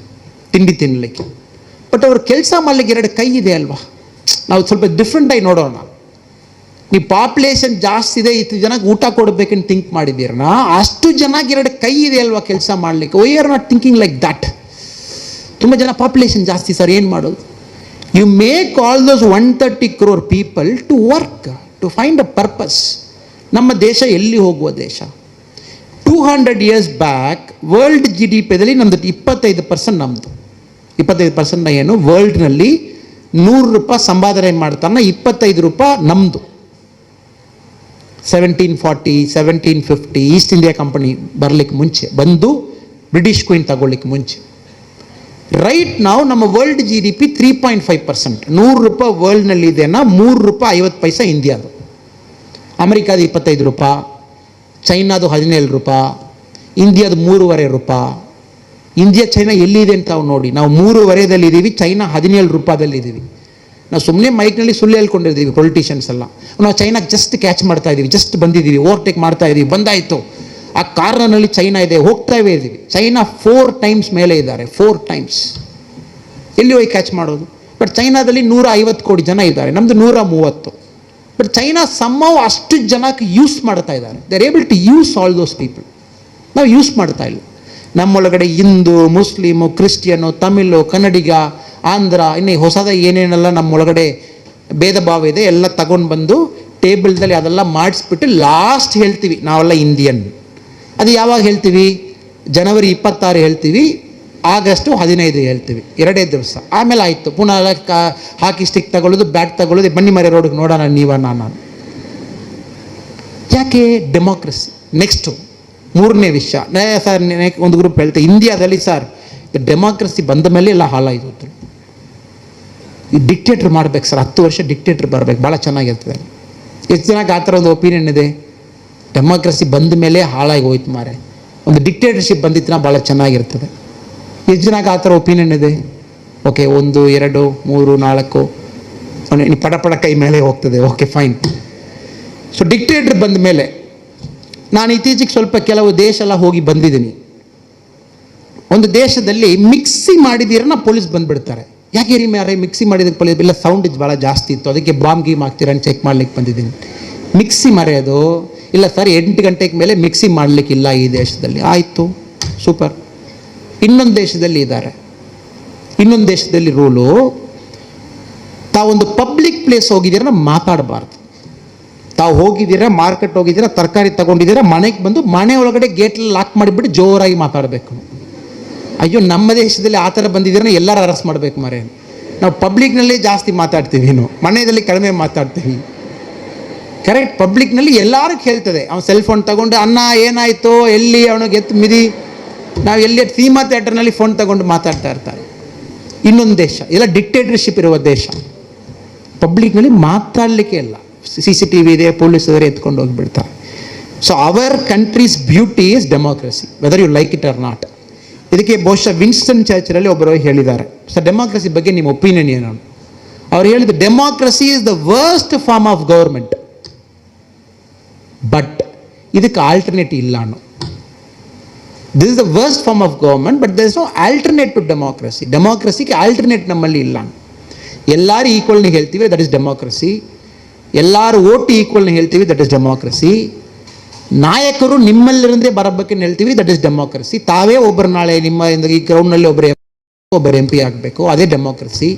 ತಿಂಡಿ ತಿನ್ನಲಿಕ್ಕೆ. ಬಟ್ ಅವ್ರ ಕೆಲಸ ಮಾಡಲಿಕ್ಕೆ 2 ಕೈ ಇದೆ ಅಲ್ವಾ? ನಾವು ಸ್ವಲ್ಪ ಡಿಫ್ರೆಂಟಾಗಿ ನೋಡೋಣ. ನೀವು ಪಾಪ್ಯುಲೇಷನ್ ಜಾಸ್ತಿ ಇದೆ, ಇಷ್ಟು ಜನಕ್ಕೆ ಊಟ ಕೊಡಬೇಕಂತ ಥಿಂಕ್ ಮಾಡಿದ್ದೀರನ, ಅಷ್ಟು ಜನಕ್ಕೆ 2 ಕೈ ಇದೆ ಅಲ್ವಾ ಕೆಲಸ ಮಾಡಲಿಕ್ಕೆ? Why are not thinking like that? ತುಂಬ ಜನ ಪಾಪ್ಯುಲೇಷನ್ ಜಾಸ್ತಿ ಸರ್, ಏನು ಮಾಡೋದು? You make all those 130 crore people to work, to find a purpose. ನಮ್ಮ ದೇಶ ಎಲ್ಲಿ ಹೋಗುವ ದೇಶ? 200 years ಬ್ಯಾಕ್ ವರ್ಲ್ಡ್ GDPದಲ್ಲಿ ನಮ್ಮದು 25% ನಮ್ಮದು. 25% ಏನು? ವರ್ಲ್ಡ್ನಲ್ಲಿ 100 ರೂಪಾಯಿ ಸಂಪಾದನೆ ಮಾಡ್ತಾನೆ, 25 ರೂಪಾಯಿ ನಮ್ಮದು. 1740, 1750 ಈಸ್ಟ್ ಇಂಡಿಯಾ ಕಂಪನಿ ಬರಲಿಕ್ಕೆ ಮುಂಚೆ, ಬಂದು ಬ್ರಿಟಿಷ್ ಕ್ವೀನ್ ತಗೊಳ್ಳಿಕ್ಕೆ ಮುಂಚೆ. ರೈಟ್ ನಾವು ನಮ್ಮ ವರ್ಲ್ಡ್ GDP 3.5%. 100 ರೂಪಾಯಿ ವರ್ಲ್ಡ್ನಲ್ಲಿ ಇದೆಯಾ, 3 ರೂಪಾಯಿ 50 ಪೈಸೆ ಇಂಡಿಯಾದು. ಅಮೆರಿಕಾದ 25 ರೂಪಾಯಿ, ಚೈನಾದು 17 ರೂಪಾಯಿ, ಇಂಡಿಯಾದು 3.5 ರೂಪಾಯಿ. ಇಂಡಿಯಾ ಚೈನಾ ಎಲ್ಲಿದೆ ಅಂತ ನಾವು ನೋಡಿ. ನಾವು 3.5 ಇದ್ದೀವಿ, ಚೈನಾ 17 ರೂಪಾಯಿದಲ್ಲಿ ಇದ್ದೀವಿ. ನಾವು ಸುಮ್ಮನೆ ಮೈಕ್ನಲ್ಲಿ ಸುಳ್ಳು ಹೇಳ್ಕೊಂಡಿದ್ದೀವಿ ಪೊಲಿಟಿಷಿಯನ್ಸ್ ಎಲ್ಲ. ನಾವು ಚೈನಾಗೆ ಜಸ್ಟ್ ಕ್ಯಾಚ್ ಮಾಡ್ತಾ ಇದ್ದೀವಿ, ಜಸ್ಟ್ ಬಂದಿದ್ದೀವಿ, ಓವರ್ಟೇಕ್ ಮಾಡ್ತಾ ಇದ್ದೀವಿ, ಬಂದಾಯಿತು. ಆ ಕಾರ್ನರ್ನಲ್ಲಿ ಚೈನಾ ಇದೆ, ಹೋಗ್ತಾವೇ ಇದ್ದೀವಿ. ಚೈನಾ 4 times ಮೇಲೆ ಇದ್ದಾರೆ, 4 times. ಎಲ್ಲಿ ಹೋಗಿ ಕ್ಯಾಚ್ ಮಾಡೋದು? ಬಟ್ ಚೈನಾದಲ್ಲಿ 150 ಕೋಟಿ ಜನ ಇದ್ದಾರೆ, ನಮ್ಮದು 130. ಬಟ್ ಚೈನಾ ಸಮ್ಮವ್ ಅಷ್ಟು ಜನಕ್ಕೆ ಯೂಸ್ ಮಾಡ್ತಾ ಇದ್ದಾರೆ. They are able to use all those people. ನಾವು ಯೂಸ್ ಮಾಡ್ತಾ ಇಲ್ಲ. ನಮ್ಮೊಳಗಡೆ ಹಿಂದೂ, ಮುಸ್ಲಿಮು, ಕ್ರಿಶ್ಚಿಯನು, ತಮಿಳು, ಕನ್ನಡಿಗ, ಆಂಧ್ರ, ಇನ್ನು ಹೊಸದ ಏನೇನೆಲ್ಲ ನಮ್ಮೊಳಗಡೆ ಭೇದ ಭಾವ ಇದೆ ಎಲ್ಲ ತಗೊಂಡು ಬಂದು ಟೇಬಲ್ದಲ್ಲಿ ಅದೆಲ್ಲ ಮಾಡಿಸ್ಬಿಟ್ಟು ಲಾಸ್ಟ್ ಹೇಳ್ತೀವಿ ನಾವೆಲ್ಲ ಇಂಡಿಯನ್. ಅದು ಯಾವಾಗ ಹೇಳ್ತೀವಿ? ಜನವರಿ 26 ಹೇಳ್ತೀವಿ, ಆಗಸ್ಟ್ 15 ಹೇಳ್ತೀವಿ, 2 ದಿವಸ. ಆಮೇಲೆ ಆಯಿತು, ಪುನಃ ಹಾಕಿ ಸ್ಟಿಕ್ ತಗೊಳ್ಳೋದು, ಬ್ಯಾಟ್ ತಗೊಳ್ಳೋದು, ಬನ್ನಿ ಮರೆ ರೋಡ್ಗೆ ನೋಡೋಣ ನೀವ ನಾನು. ಯಾಕೆ? ಡೆಮೋಕ್ರಸಿ. ನೆಕ್ಸ್ಟು 3ನೇ ವಿಷಯ ಸರ್, ಒಂದು ಗ್ರೂಪ್ ಹೇಳ್ತಾರೆ ಇಂಡಿಯಾದಲ್ಲಿ ಸರ್ ಡೆಮೋಕ್ರಸಿ ಬಂದ ಮೇಲೆ ಎಲ್ಲ ಹಾಳಾಯಿತು. ಈ ಡಿಕ್ಟೇಟ್ರ್ ಮಾಡ್ಬೇಕು ಸರ್, 10 ವರ್ಷ ಡಿಕ್ಟೇಟ್ರ್ ಬರಬೇಕು, ಭಾಳ ಚೆನ್ನಾಗಿರ್ತದೆ. ಎಷ್ಟು ಜನಕ್ಕೆ ಆ ಥರ ಒಂದು ಒಪಿನಿಯನ್ ಇದೆ? ಡೆಮೋಕ್ರಸಿ ಬಂದ ಮೇಲೆ ಹಾಳಾಗಿ ಹೋಯ್ತು ಮಾರೆ, ಒಂದು ಡಿಕ್ಟೇಟರ್ಶಿಪ್ ಬಂದಿತ್ತು ಭಾಳ ಚೆನ್ನಾಗಿರ್ತದೆ. ಎಷ್ಟು ಜನಕ್ಕೆ ಆ ಥರ ಒಪಿನಿಯನ್ ಇದೆ? ಓಕೆ, 1, 2, 3, 4 ಪಡ ಕೈ ಮೇಲೆ ಹೋಗ್ತದೆ. Okay fine. ಸೊ ಡಿಕ್ಟೇಟ್ರ್ ಬಂದ ಮೇಲೆ ನಾನು ಇತ್ತೀಚೆಗೆ ಸ್ವಲ್ಪ ಕೆಲವು ದೇಶ ಎಲ್ಲ ಹೋಗಿ ಬಂದಿದ್ದೀನಿ. ಒಂದು ದೇಶದಲ್ಲಿ ಮಿಕ್ಸಿ ಮಾಡಿದ್ದೀರನ್ನ ಪೊಲೀಸ್ ಬಂದುಬಿಡ್ತಾರೆ. ಯಾಕೆ ರೀ ಯಾರೇ ಮಿಕ್ಸಿ ಮಾಡಿದ್ದಕ್ಕೆ ಪೊಲೀಸ್? ಇಲ್ಲ, ಸೌಂಡ್ ಭಾಳ ಜಾಸ್ತಿ ಇತ್ತು, ಅದಕ್ಕೆ ಬಾಂಬ್ ಗೀಮ್ ಹಾಕ್ತೀರ ಅಂತ ಚೆಕ್ ಮಾಡ್ಲಿಕ್ಕೆ ಬಂದಿದ್ದೀನಿ. ಮಿಕ್ಸಿ ಮರೆಯೋದು ಇಲ್ಲ ಸರ್, 8 ಗಂಟೆಗೆ ಮೇಲೆ ಮಿಕ್ಸಿ ಮಾಡಲಿಕ್ಕಿಲ್ಲ ಈ ದೇಶದಲ್ಲಿ. ಆಯಿತು, ಸೂಪರ್. ಇನ್ನೊಂದು ದೇಶದಲ್ಲಿ ಇದ್ದಾರೆ, ಇನ್ನೊಂದು ದೇಶದಲ್ಲಿ ರೂಲು, ತಾವೊಂದು ಪಬ್ಲಿಕ್ ಪ್ಲೇಸ್ ಹೋಗಿದ್ದೀರ ಮಾತಾಡಬಾರ್ದು. ತಾವು ಹೋಗಿದ್ದೀರಾ, ಮಾರ್ಕೆಟ್ ಹೋಗಿದ್ದೀರಾ, ತರಕಾರಿ ತಗೊಂಡಿದ್ದೀರಾ, ಮನೆಗೆ ಬಂದು ಮನೆ ಒಳಗಡೆ ಗೇಟಲ್ಲಿ ಲಾಕ್ ಮಾಡಿಬಿಟ್ಟು ಜೋರಾಗಿ ಮಾತಾಡಬೇಕು. ಅಯ್ಯೋ, ನಮ್ಮ ದೇಶದಲ್ಲಿ ಆ ಥರ ಬಂದಿದ್ದೀರ ಎಲ್ಲರೂ ಅರೆಸ್ಟ್ ಮಾಡಬೇಕು ಮರೆ. ನಾವು ಪಬ್ಲಿಕ್ನಲ್ಲೇ ಜಾಸ್ತಿ ಮಾತಾಡ್ತೀವಿ, ಮನೆಯಲ್ಲಿ ಕಡಿಮೆ ಮಾತಾಡ್ತೀವಿ. ಕರೆಕ್ಟ್? ಪಬ್ಲಿಕ್ನಲ್ಲಿ ಎಲ್ಲರೂ ಕೇಳ್ತದೆ. ಅವ್ನು ಸೆಲ್ ಫೋನ್ ತಗೊಂಡು ಅಣ್ಣ ಏನಾಯಿತು, ಎಲ್ಲಿ, ಅವನಿಗೆ ಎತ್ತು ಮಿದಿ. ನಾವು ಎಲ್ಲಿ ಸಿನಿಮಾ ಥಿಯೇಟರ್ನಲ್ಲಿ ಫೋನ್ ತಗೊಂಡು ಮಾತಾಡ್ತಾ ಇರ್ತಾರೆ. ಇನ್ನೊಂದು ದೇಶ ಎಲ್ಲ ಡಿಕ್ಟೇಟರ್ಶಿಪ್ ಇರುವ ದೇಶ, ಪಬ್ಲಿಕ್ನಲ್ಲಿ ಮಾತಾಡಲಿಕ್ಕೆ ಇಲ್ಲ. CCTV ಇದೆ, ಪೊಲೀಸ್ ಇದ್ದಾರೆ, ಎತ್ಕೊಂಡು ಹೋಗಿಬಿಡ್ತಾರೆ. So our countries beauty is democracy, whether you like it or not. ಇದಕ್ಕೆ ಬಹುಶಃ ವಿನ್ಸ್ಟನ್ ಚರ್ಚಿಲಲ್ಲಿ ಒಬ್ಬರು ಹೇಳಿದ್ದಾರೆ. ಸೊ ಡೆಮೋಕ್ರಸಿ ಬಗ್ಗೆ ನಿಮ್ಮ ಒಪಿನಿಯನ್ ಏನು? ಅವ್ರು ಹೇಳಿದ್ದು democracy is the worst form of government, but ಇದಕ್ಕೆ ಆಲ್ಟರ್ನೇಟ್ ಇಲ್ಲ ಅನ್ನೋ. This is the worst form of government, but there is no alternate to democracy. ಡೆಮೋಕ್ರಸಿಗೆ ಆಲ್ಟರ್ನೇಟ್ ನಮ್ಮಲ್ಲಿ ಇಲ್ಲ. ಎಲ್ಲರೂ ಈಕ್ವಲ್ನ ಹೇಳ್ತೀವಿ, ದಟ್ ಇಸ್ ಡೆಮೋಕ್ರಸಿ. ಎಲ್ಲರೂ ಓಟ್ ಈಕ್ವಲ್ನ ಹೇಳ್ತೀವಿ, ದಟ್ ಇಸ್ ಡೆಮೋಕ್ರಸಿ. ನಾಯಕರು ನಿಮ್ಮಲ್ಲಿರಂದ್ರೆ ಬರಬೇಕನ್ನು ಹೇಳ್ತೀವಿ, ದಟ್ ಇಸ್ ಡೆಮೋಕ್ರಸಿ. ತಾವೇ ಒಬ್ಬರು ನಾಳೆ ನಿಮ್ಮ ಈ ಗ್ರೌಂಡ್ನಲ್ಲಿ ಒಬ್ಬರು MP ಆಗಬೇಕು, ಅದೇ ಡೆಮೋಕ್ರಸಿ.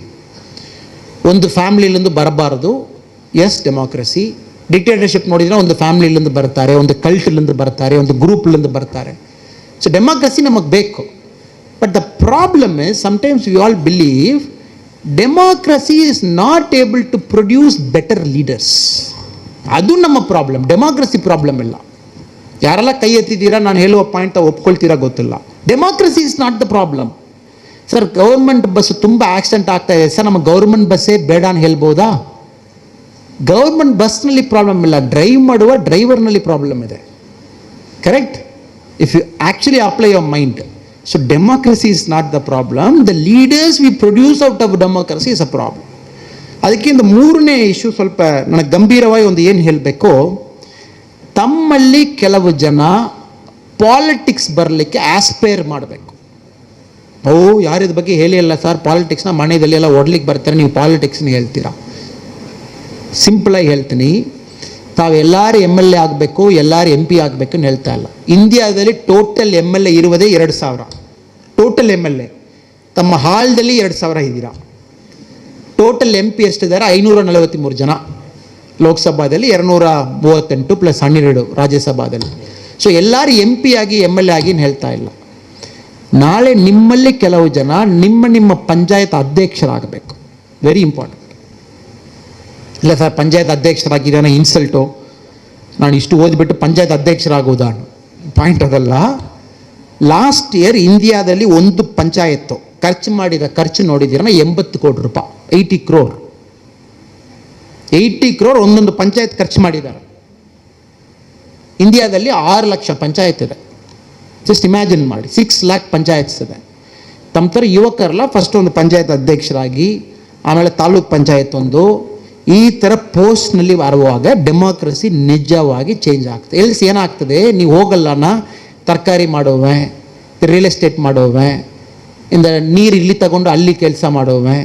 ಒಂದು ಫ್ಯಾಮ್ಲಿಲಿಂದ ಬರಬಾರ್ದು, ಎಸ್ ಡೆಮೋಕ್ರಸಿ. ಡಿಕ್ಟೇಟರ್ಶಿಪ್ ನೋಡಿದರೆ ಒಂದು ಫ್ಯಾಮಿಲಿಲಿಂದ ಬರ್ತಾರೆ, ಒಂದು ಕಲ್ಟ್ಲಿಂದ ಬರ್ತಾರೆ, ಒಂದು ಗ್ರೂಪ್ಲಿಂದ ಬರ್ತಾರೆ. ಸೊ ಡೆಮಾಕ್ರಸಿ ನಮಗೆ ಬೇಕು. But the problem is sometimes we all believe democracy is not able to produce better leaders. ಅದು ನಮ್ಮ ಪ್ರಾಬ್ಲಮ್, ಡೆಮಾಕ್ರಸಿ ಪ್ರಾಬ್ಲಮ್ ಇಲ್ಲ. ಯಾರೆಲ್ಲ ಕೈ ಎತ್ತಿದ್ದೀರಾ, ನಾನು ಹೇಳುವ ಪಾಯಿಂಟ್ ಒಪ್ಕೊಳ್ತೀರಾ ಗೊತ್ತಿಲ್ಲ. Democracy is not the problem. Sir, government bus ತುಂಬ ಆಕ್ಸಿಡೆಂಟ್ ಆಗ್ತಾ ಇದೆ ಸರ್, ನಮ್ಮ ಗೌರ್ಮೆಂಟ್ ಬಸ್ಸೇ ಬೇಡ ಅಂತ ಹೇಳ್ಬೋದಾ? ಗೌರ್ಮೆಂಟ್ ಬಸ್ನಲ್ಲಿ ಪ್ರಾಬ್ಲಮ್ ಇಲ್ಲ, ಡ್ರೈವ್ ಮಾಡುವ ಡ್ರೈವರ್ನಲ್ಲಿ ಪ್ರಾಬ್ಲಮ್ ಇದೆ. Correct? If you actually apply your mind. So democracy is not the problem, the leaders we produce out of democracy is a problem. ಅದಕ್ಕಿಂತ ಮೂರನೇ ಇಶ್ಯೂ ಸ್ವಲ್ಪ ನನಗೆ ಗಂಭೀರವಾಗಿ ಒಂದು ಏನು ಹೇಳಬೇಕು, ತಮ್ಮಲ್ಲಿ ಕೆಲವು ಜನ ಪಾಲಿಟಿಕ್ಸ್ ಬರಲಿಕ್ಕೆ ಆಸ್ಪೈರ್ ಮಾಡಬೇಕು. ಯಾರಿದ ಬಗ್ಗೆ ಹೇಳಿಲ್ಲ ಸರ್, ಪಾಲಿಟಿಕ್ಸ್ನ ಮನೆಯಲ್ಲಿ ಎಲ್ಲ ಓಡ್ಲಿಕ್ಕೆ ಬರ್ತಾರೆ, ನೀವು ಪಾಲಿಟಿಕ್ಸ್ನ ಹೇಳ್ತೀರಾ. ಸಿಂಪಲಾಗಿ ಹೇಳ್ತೀನಿ, ತಾವೆಲ್ಲರೂ MLA ಆಗಬೇಕು, ಎಲ್ಲರೂ MP ಆಗಬೇಕು ಅಂತ ಹೇಳ್ತಾ ಇಲ್ಲ. ಇಂಡಿಯಾದಲ್ಲಿ ಟೋಟಲ್ MLA ಇರುವುದೇ 2000. ಟೋಟಲ್ MLA ತಮ್ಮ ಹಾಲ್ದಲ್ಲಿ 2000 ಇದ್ದೀರಾ. Total MP ಎಷ್ಟಿದ್ದಾರೆ? 543 ಜನ. ಲೋಕಸಭಾದಲ್ಲಿ 238 ಪ್ಲಸ್ 12 ರಾಜ್ಯಸಭಾದಲ್ಲಿ. ಸೊ ಎಲ್ಲರೂ MP ಆಗಿ MLA ಆಗಿ ಹೇಳ್ತಾ ಇಲ್ಲ. ನಾಳೆ ನಿಮ್ಮಲ್ಲಿ ಕೆಲವು ಜನ ನಿಮ್ಮ ಪಂಚಾಯತ್ ಅಧ್ಯಕ್ಷರಾಗಬೇಕು. Very important. ಇಲ್ಲ ಸರ್, ಪಂಚಾಯತ್ ಅಧ್ಯಕ್ಷರಾಗಿದ್ದಾನೆ ಇನ್ಸಲ್ಟು, ನಾನು ಇಷ್ಟು ಓದಿಬಿಟ್ಟು ಪಂಚಾಯತ್ ಅಧ್ಯಕ್ಷರಾಗೋದಾ? ಪಾಯಿಂಟ್ ಅದಲ್ಲ. ಲಾಸ್ಟ್ ಇಯರ್ ಇಂಡಿಯಾದಲ್ಲಿ ಒಂದು ಪಂಚಾಯತ್ತು ಖರ್ಚು ನೋಡಿದ್ದೀರ 80 ಕೋಟಿ ರೂಪಾಯಿ. 80 ಕ್ರೋರ್ ಒಂದೊಂದು ಪಂಚಾಯತ್ ಖರ್ಚು ಮಾಡಿದ್ದಾರೆ. ಇಂಡಿಯಾದಲ್ಲಿ 6 ಲಕ್ಷ ಪಂಚಾಯತ್ ಇದೆ. ಜಸ್ಟ್ ಇಮ್ಯಾಜಿನ್ ಮಾಡಿ, 6 ಲ್ಯಾಕ್ ಪಂಚಾಯತ್ಸ್ ಇದೆ. ತಮ್ಮ ಥರ ಯುವಕರೆಲ್ಲ ಫಸ್ಟ್ ಒಂದು ಪಂಚಾಯತ್ ಅಧ್ಯಕ್ಷರಾಗಿ, ಆಮೇಲೆ ತಾಲೂಕ್ ಪಂಚಾಯತ್ ಒಂದು, ಈ ಥರ ಪೋಸ್ಟ್ನಲ್ಲಿ ಬರುವಾಗ ಡೆಮಾಕ್ರಸಿ ನಿಜವಾಗಿ ಚೇಂಜ್ ಆಗ್ತದೆ. ಎಲ್ಸ್ ಏನಾಗ್ತದೆ, ನೀವು ಹೋಗಲ್ಲನ ತರಕಾರಿ ಮಾಡೋವೆ, ರಿಯಲ್ ಎಸ್ಟೇಟ್ ಮಾಡೋವೆ, ಇಂದ ನೀರು ಇಲ್ಲಿ ತಗೊಂಡು ಅಲ್ಲಿ ಕೆಲಸ ಮಾಡೋವೆ,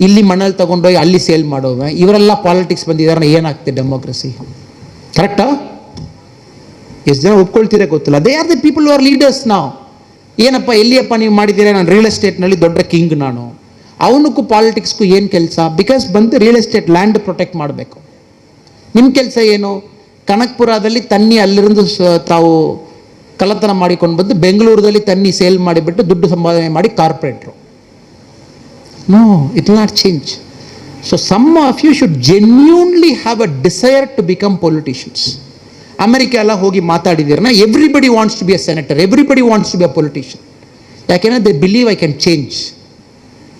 ಇಲ್ಲಿ ಮಣ್ಣಲ್ಲಿ ತಗೊಂಡೋಗಿ ಅಲ್ಲಿ ಸೇಲ್ ಮಾಡೋವೆ, ಇವರೆಲ್ಲ ಪಾಲಿಟಿಕ್ಸ್ ಬಂದಿದ್ದಾರೆ. ಏನಾಗ್ತದೆ ಡೆಮಾಕ್ರಸಿ? ಕರೆಕ್ಟಾ? ಎಷ್ಟು ಜನ ಒಪ್ಕೊಳ್ತೀರಾ ಗೊತ್ತಿಲ್ಲ. They are the people who are leaders ನಾವು. ಏನಪ್ಪ ಎಲ್ಲಿಯಪ್ಪ ನೀವು ಮಾಡಿದ್ದೀರಾ? ನಾನು ರಿಯಲ್ ಎಸ್ಟೇಟ್ನಲ್ಲಿ ದೊಡ್ಡ ಕಿಂಗ್ ನಾನು. ಅವನಕ್ಕೂ ಪಾಲಿಟಿಕ್ಸ್ಗೂ ಏನು ಕೆಲಸ? ಬಿಕಾಸ್ ಬಂದು ರಿಯಲ್ ಎಸ್ಟೇಟ್ ಲ್ಯಾಂಡ್ ಪ್ರೊಟೆಕ್ಟ್ ಮಾಡಬೇಕು. ನಿಮ್ಮ ಕೆಲಸ ಏನು? ಕನಕ್ಪುರದಲ್ಲಿ ತನ್ನಿ ಅಲ್ಲಿருந்து ತಾವು ಕಳ್ಳತನ ಮಾಡಿಕೊಂಡು ಬಂದು ಬೆಂಗಳೂರಲ್ಲಿ ತನ್ನಿ ಸೇಲ್ ಮಾಡಿಬಿಟ್ಟು ದುಡ್ಡು ಸಂಪಾದನೆ ಮಾಡಿ ಕಾರ್ಪೊರೇಟ್ರು. No, it will not change. So some of you should genuinely have a desire to become politicians. America ಎಲ್ಲ ಹೋಗಿ ಮಾತಾಡಿದ್ದೀರನ್ನ, everybody wants to be a senator, everybody wants to be a politician. ಯಾಕೆಂದರೆ they believe I can change.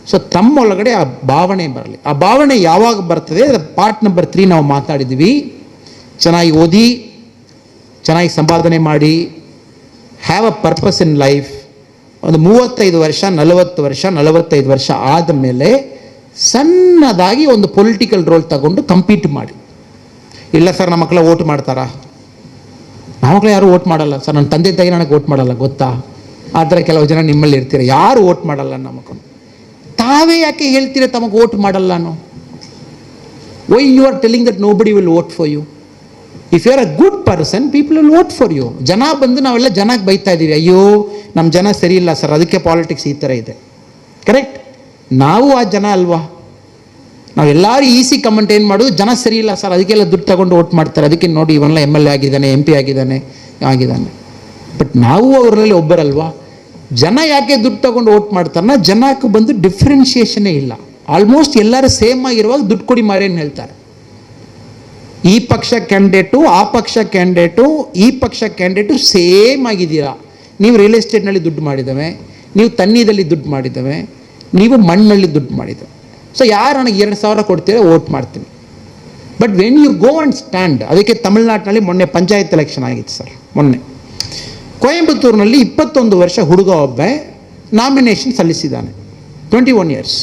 So ತಮ್ಮೊಳಗಡೆ ಆ ಭಾವನೆ ಬರಲಿ. ಆ ಭಾವನೆ ಯಾವಾಗ ಬರ್ತದೆ? ಪಾರ್ಟ್ ನಂಬರ್ 3 ನಾವು ಮಾತಾಡಿದ್ವಿ. ಚೆನ್ನಾಗಿ ಓದಿ, ಚೆನ್ನಾಗಿ ಸಂಪಾದನೆ ಮಾಡಿ, have a purpose in life. ಒಂದು 35 ವರ್ಷ 40 ವರ್ಷ 45 ವರ್ಷ ಆದಮೇಲೆ ಸಣ್ಣದಾಗಿ ಒಂದು ಪೊಲಿಟಿಕಲ್ ರೋಲ್ ತಗೊಂಡು ಕಂಪೀಟ್ ಮಾಡಿ. ಇಲ್ಲ ಸರ್, ನಮ್ಮ ಮಕ್ಕಳ ವೋಟ್ ಮಾಡ್ತಾರಾ? ನಮ್ಮ ಮಕ್ಕಳು ಯಾರು ವೋಟ್ ಮಾಡಲ್ಲ ಸರ್, ನನ್ನ ತಂದೆ ತಾಯಿ ನನಗೆ ವೋಟ್ ಮಾಡಲ್ಲ ಗೊತ್ತಾ? ಆ ಥರ ಕೆಲವು ಜನ ನಿಮ್ಮಲ್ಲಿ ಇರ್ತೀರ, ಯಾರು ವೋಟ್ ಮಾಡಲ್ಲ ನಮ್ಮ ಮಕ್ಕಳು. ತಾವೇ ಯಾಕೆ ಹೇಳ್ತೀರ ತಮಗೆ ವೋಟ್ ಮಾಡಲ್ಲ? Why you are telling that nobody will vote for you? If you are a good person, people will vote for you. ಜನ ಬಂದು ನಾವೆಲ್ಲ ಜನಕ್ಕೆ ಬೈತಾ ಇದ್ದೀವಿ, ಅಯ್ಯೋ ನಮ್ಮ ಜನ ಸರಿ ಇಲ್ಲ ಸರ್, ಅದಕ್ಕೆ ಪಾಲಿಟಿಕ್ಸ್ ಈ ಥರ ಇದೆ. ಕರೆಕ್ಟ್? ನಾವು ಆ ಜನ ಅಲ್ವಾ? ನಾವೆಲ್ಲರೂ ಈಸಿ ಕಮೆಂಟ್ ಏನು ಮಾಡೋದು, ಜನ ಸರಿ ಇಲ್ಲ ಸರ್, ಅದಕ್ಕೆಲ್ಲ ದುಡ್ಡು ತಗೊಂಡು ವೋಟ್ ಮಾಡ್ತಾರೆ, ಅದಕ್ಕೆ ನೋಡಿ ಇವನ್ನೆಲ್ಲ MLA ಆಗಿದ್ದಾನೆ, MP ಆಗಿದ್ದಾನೆ. ಬಟ್ ನಾವು ಅವರಲ್ಲಿ ಒಬ್ಬರಲ್ವಾ? ಜನ ಯಾಕೆ ದುಡ್ಡು ತಗೊಂಡು ವೋಟ್ ಮಾಡ್ತಾರನ್ನ, ಜನಕ್ಕೆ ಬಂದು ಡಿಫ್ರೆನ್ಷಿಯೇಷನೇ ಇಲ್ಲ. ಆಲ್ಮೋಸ್ಟ್ ಎಲ್ಲರೂ ಸೇಮ್ ಆಗಿರುವಾಗ ದುಡ್ಡು ಕೊಡಿ ಮಾರೇನು ಹೇಳ್ತಾರೆ. ಈ ಪಕ್ಷ ಕ್ಯಾಂಡಿಡೇಟು, ಆ ಪಕ್ಷ ಕ್ಯಾಂಡಿಡೇಟು, ಈ ಪಕ್ಷ ಕ್ಯಾಂಡಿಡೇಟು ಸೇಮ್ ಆಗಿದ್ದೀರಾ. ನೀವು ರಿಯಲ್ ಎಸ್ಟೇಟ್ನಲ್ಲಿ ದುಡ್ಡು ಮಾಡಿದ್ದಾವೆ, ನೀವು ತನ್ನಿದಲ್ಲಿ ದುಡ್ಡು ಮಾಡಿದ್ದಾವೆ, ನೀವು ಮಣ್ಣಲ್ಲಿ ದುಡ್ಡು ಮಾಡಿದ್ದಾವೆ. ಸೊ ಯಾರು ನನಗೆ 2000 ಕೊಡ್ತೀರಾ ವೋಟ್ ಮಾಡ್ತೀನಿ. But when you go and stand, ಅದಕ್ಕೆ ತಮಿಳ್ನಾಡಿನಲ್ಲಿ ಮೊನ್ನೆ ಪಂಚಾಯತ್ ಎಲೆಕ್ಷನ್ ಆಗಿತ್ತು ಸರ್. ಮೊನ್ನೆ ಕೊಯಂಬತ್ತೂರಿನಲ್ಲಿ 21 ವರ್ಷ ಹುಡುಗ ಒಬ್ಬ ನಾಮಿನೇಷನ್ ಸಲ್ಲಿಸಿದ್ದಾನೆ, 21 ಇಯರ್ಸ್.